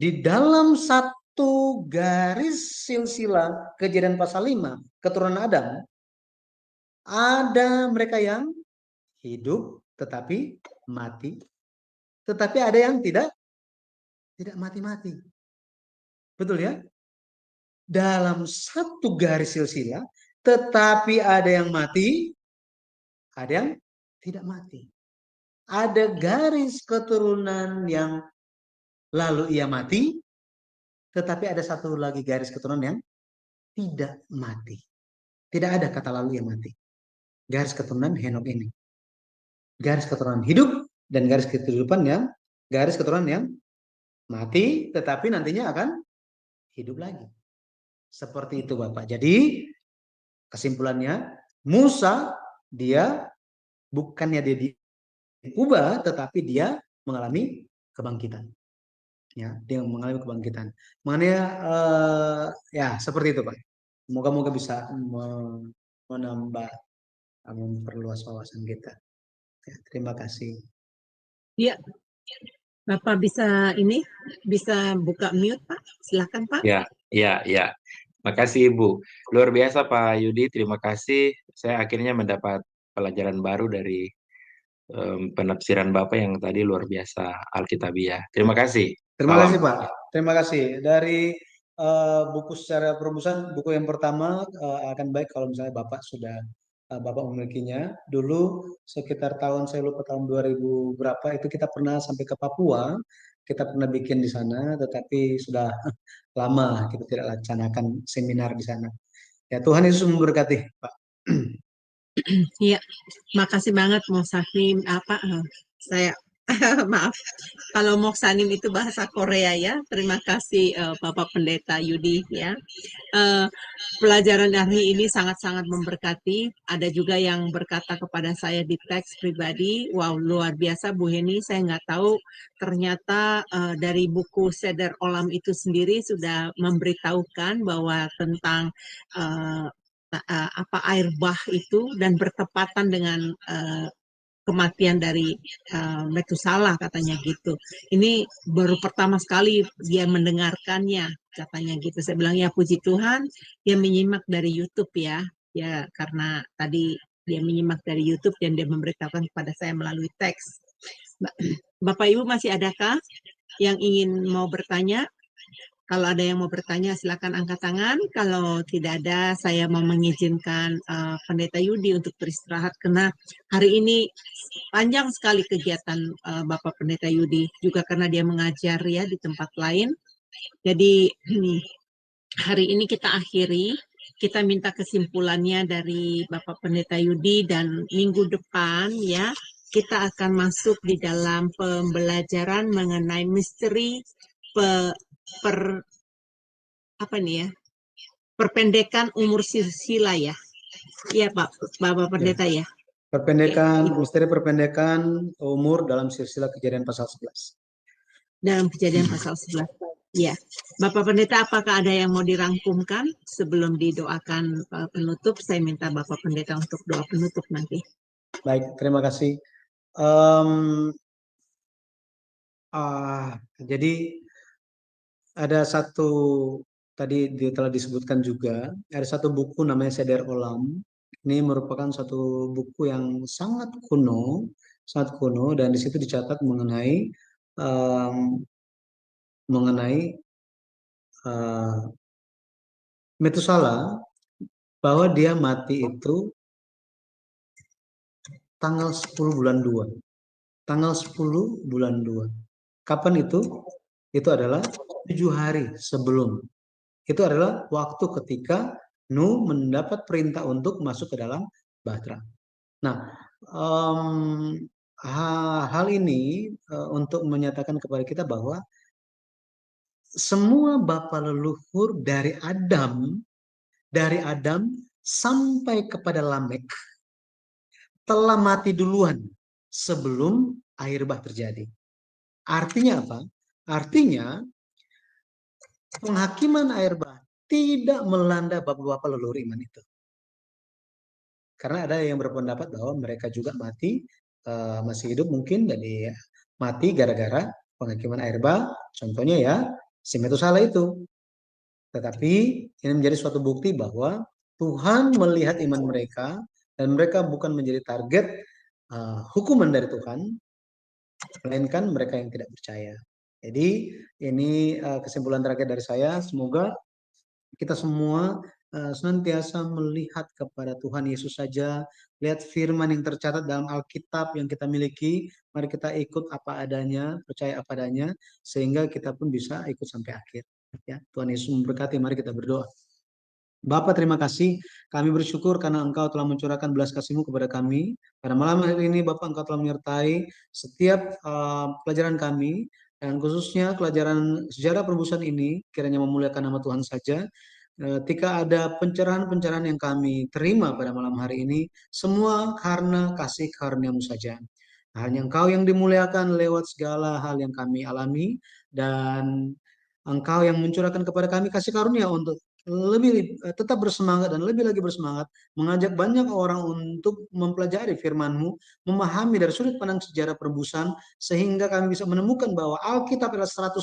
Di dalam satu garis silsilah Kejadian pasal 5, keturunan Adam, ada mereka yang hidup tetapi mati. Tetapi ada yang tidak mati-mati. Betul ya? Dalam satu garis silsilah, tetapi ada yang mati, ada yang tidak mati. Ada garis keturunan yang lalu ia mati, tetapi ada satu lagi garis keturunan yang tidak mati. Tidak ada kata lalu ia mati. Garis keturunan Henok ini. Garis keturunan hidup dan garis keturunan yang mati, tetapi nantinya akan hidup lagi. Seperti itu Bapak. Jadi kesimpulannya, Musa dia bukannya dia diubah, tetapi dia mengalami kebangkitan. Ya, dia mengalami kebangkitan. Makanya ya seperti itu Pak. Moga-moga bisa menambah, memperluas wawasan kita. Ya, terima kasih. Iya, Bapak bisa buka mute Pak, silakan Pak. Ya, ya. Makasih Ibu. Luar biasa Pak Yudi, terima kasih. Saya akhirnya mendapat pelajaran baru dari penafsiran Bapak yang tadi luar biasa Alkitabiah. Terima kasih. Terima Salam. kasih Pak. Terima kasih. Dari buku secara perumusan, buku yang pertama akan baik kalau misalnya Bapak sudah Bapak memilikinya. Dulu sekitar saya lupa tahun 2000 berapa itu kita pernah sampai ke Papua. Kita pernah bikin di sana, tetapi sudah lama kita tidak laksanakan seminar di sana. Ya, Tuhan Yesus memberkati, Pak. Iya, makasih banget Moksanim saya maaf kalau Moksanim itu bahasa Korea ya. Terima kasih Bapak Pendeta Yudi ya. Pelajaran hari ini sangat-sangat memberkati. Ada juga yang berkata kepada saya di teks pribadi, wow luar biasa Bu Heni, saya nggak tahu ternyata dari buku Seder Olam itu sendiri sudah memberitahukan bahwa tentang air bah itu dan bertepatan dengan kematian dari Metusalah katanya gitu. Ini baru pertama sekali dia mendengarkannya katanya gitu. Saya bilang ya puji Tuhan dia menyimak dari YouTube ya. Ya karena tadi dia menyimak dari YouTube dan dia memberitahukan kepada saya melalui teks. Bapak Ibu masih adakah yang ingin mau bertanya? Kalau ada yang mau bertanya, silakan angkat tangan. Kalau tidak ada, saya mau mengizinkan Pendeta Yudi untuk beristirahat karena hari ini panjang sekali kegiatan Bapak Pendeta Yudi, juga karena dia mengajar ya di tempat lain. Jadi hari ini kita akhiri. Kita minta kesimpulannya dari Bapak Pendeta Yudi dan minggu depan ya kita akan masuk di dalam pembelajaran mengenai misteri perpendekan umur silsilah ya. Iya Pak, Bapak Pendeta ya. Misteri perpendekan umur dalam silsilah Kejadian pasal 11. Dalam Kejadian pasal 11. Ya. Bapak Pendeta, apakah ada yang mau dirangkumkan sebelum didoakan penutup? Saya minta Bapak Pendeta untuk doa penutup nanti. Baik, terima kasih. Jadi ada satu tadi telah disebutkan juga, ada satu buku namanya Seder Olam. Ini merupakan satu buku yang sangat kuno dan di situ dicatat mengenai Metusalah bahwa dia mati itu tanggal 10 bulan 2. Tanggal 10 bulan 2. Kapan itu? Itu adalah 7 hari sebelum. Itu adalah waktu ketika Nuh mendapat perintah untuk masuk ke dalam bahtera. Nah, hal ini untuk menyatakan kepada kita bahwa semua bapa leluhur dari Adam sampai kepada Lamek telah mati duluan sebelum air bah terjadi. Artinya apa? Artinya penghakiman air bah tidak melanda bapak-bapak leluhur iman itu. Karena ada yang berpendapat bahwa mereka juga mati, masih hidup mungkin, dan mati gara-gara penghakiman air bah. Contohnya ya, si Metusalah itu. Tetapi ini menjadi suatu bukti bahwa Tuhan melihat iman mereka dan mereka bukan menjadi target hukuman dari Tuhan, melainkan mereka yang tidak percaya. Jadi ini kesimpulan terakhir dari saya. Semoga kita semua senantiasa melihat kepada Tuhan Yesus saja, lihat firman yang tercatat dalam Alkitab yang kita miliki, mari kita ikut apa adanya, percaya apa adanya, sehingga kita pun bisa ikut sampai akhir. Ya, Tuhan Yesus memberkati. Mari kita berdoa. Bapa, terima kasih. Kami bersyukur karena Engkau telah mencurahkan belas kasih-Mu kepada kami. Pada malam hari ini, Bapak, Engkau telah menyertai setiap pelajaran kami, dan khususnya pelajaran sejarah penebusan ini, kiranya memuliakan nama Tuhan saja. Ketika ada pencerahan-pencerahan yang kami terima pada malam hari ini, semua karena kasih karunia-Mu saja. Hanya Engkau yang dimuliakan lewat segala hal yang kami alami, dan Engkau yang mencurahkan kepada kami kasih karunia untuk tetap bersemangat dan lebih lagi bersemangat mengajak banyak orang untuk mempelajari firman-Mu, memahami dari sudut pandang sejarah perebusan, sehingga kami bisa menemukan bahwa Alkitab adalah 100%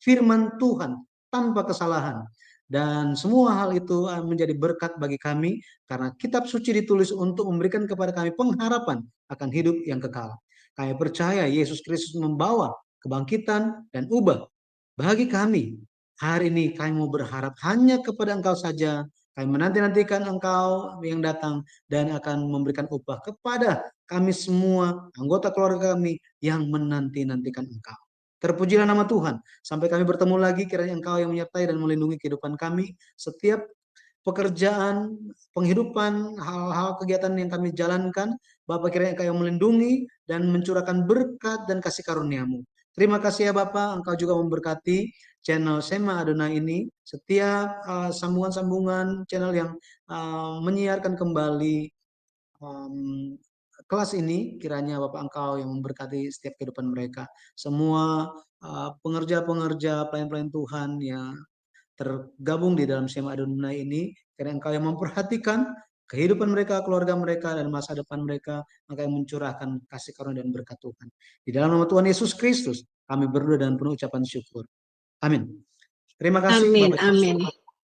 firman Tuhan tanpa kesalahan. Dan semua hal itu menjadi berkat bagi kami karena kitab suci ditulis untuk memberikan kepada kami pengharapan akan hidup yang kekal. Kami percaya Yesus Kristus membawa kebangkitan dan ubah bagi kami. Hari ini kami mau berharap hanya kepada Engkau saja. Kami menanti-nantikan Engkau yang datang dan akan memberikan upah kepada kami semua, anggota keluarga kami yang menanti-nantikan Engkau. Terpujilah nama Tuhan. Sampai kami bertemu lagi, kiranya Engkau yang menyertai dan melindungi kehidupan kami. Setiap pekerjaan, penghidupan, hal-hal kegiatan yang kami jalankan, Bapak kiranya Engkau yang melindungi dan mencurahkan berkat dan kasih karunia-Mu. Terima kasih ya Bapak, Engkau juga memberkati channel Sema Adonai ini, setiap sambungan-sambungan channel yang menyiarkan kembali kelas ini, kiranya Bapak Engkau yang memberkati setiap kehidupan mereka. Semua pengerja-pengerja, pelayan-pelayan Tuhan yang tergabung di dalam Sema Adonai ini, karena Engkau yang memperhatikan kehidupan mereka, keluarga mereka, dan masa depan mereka, Engkau yang mencurahkan kasih karunia dan berkat Tuhan. Di dalam nama Tuhan Yesus Kristus, kami berdoa dan penuh ucapan syukur. Amin. Terima kasih. Amin, Bapak. amin.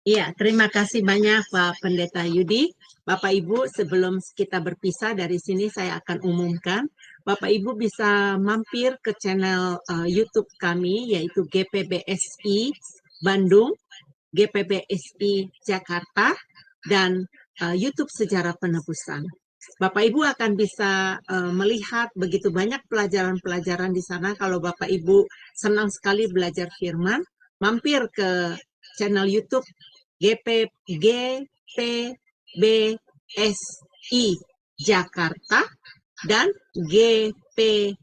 Iya, terima kasih banyak Pak Pendeta Yudi. Bapak Ibu, sebelum kita berpisah dari sini, saya akan umumkan. Bapak Ibu bisa mampir ke channel YouTube kami, yaitu GPBSI Bandung, GPBSI Jakarta, dan YouTube Sejarah Penebusan. Bapak Ibu akan bisa melihat begitu banyak pelajaran-pelajaran di sana. Kalau Bapak Ibu senang sekali belajar firman, mampir ke channel YouTube GPBSI Jakarta dan GPBSI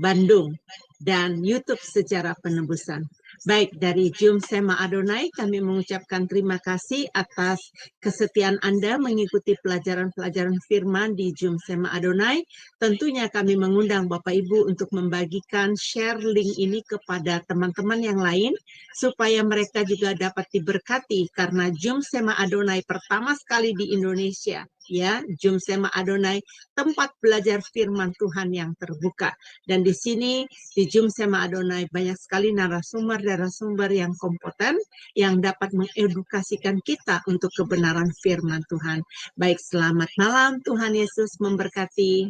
Bandung dan YouTube Sejarah Penebusan. Baik, dari Jum Sema Adonai kami mengucapkan terima kasih atas kesetiaan Anda mengikuti pelajaran-pelajaran firman di Jum Sema Adonai. Tentunya kami mengundang Bapak Ibu untuk membagikan share link ini kepada teman-teman yang lain supaya mereka juga dapat diberkati karena Jum Sema Adonai pertama sekali di Indonesia, ya, Jum Sema Adonai, tempat belajar firman Tuhan yang terbuka. Dan di sini di Jum Sema Adonai banyak sekali narasumber yang kompeten yang dapat mengedukasikan kita untuk kebenaran firman Tuhan. Baik, selamat malam, Tuhan Yesus memberkati.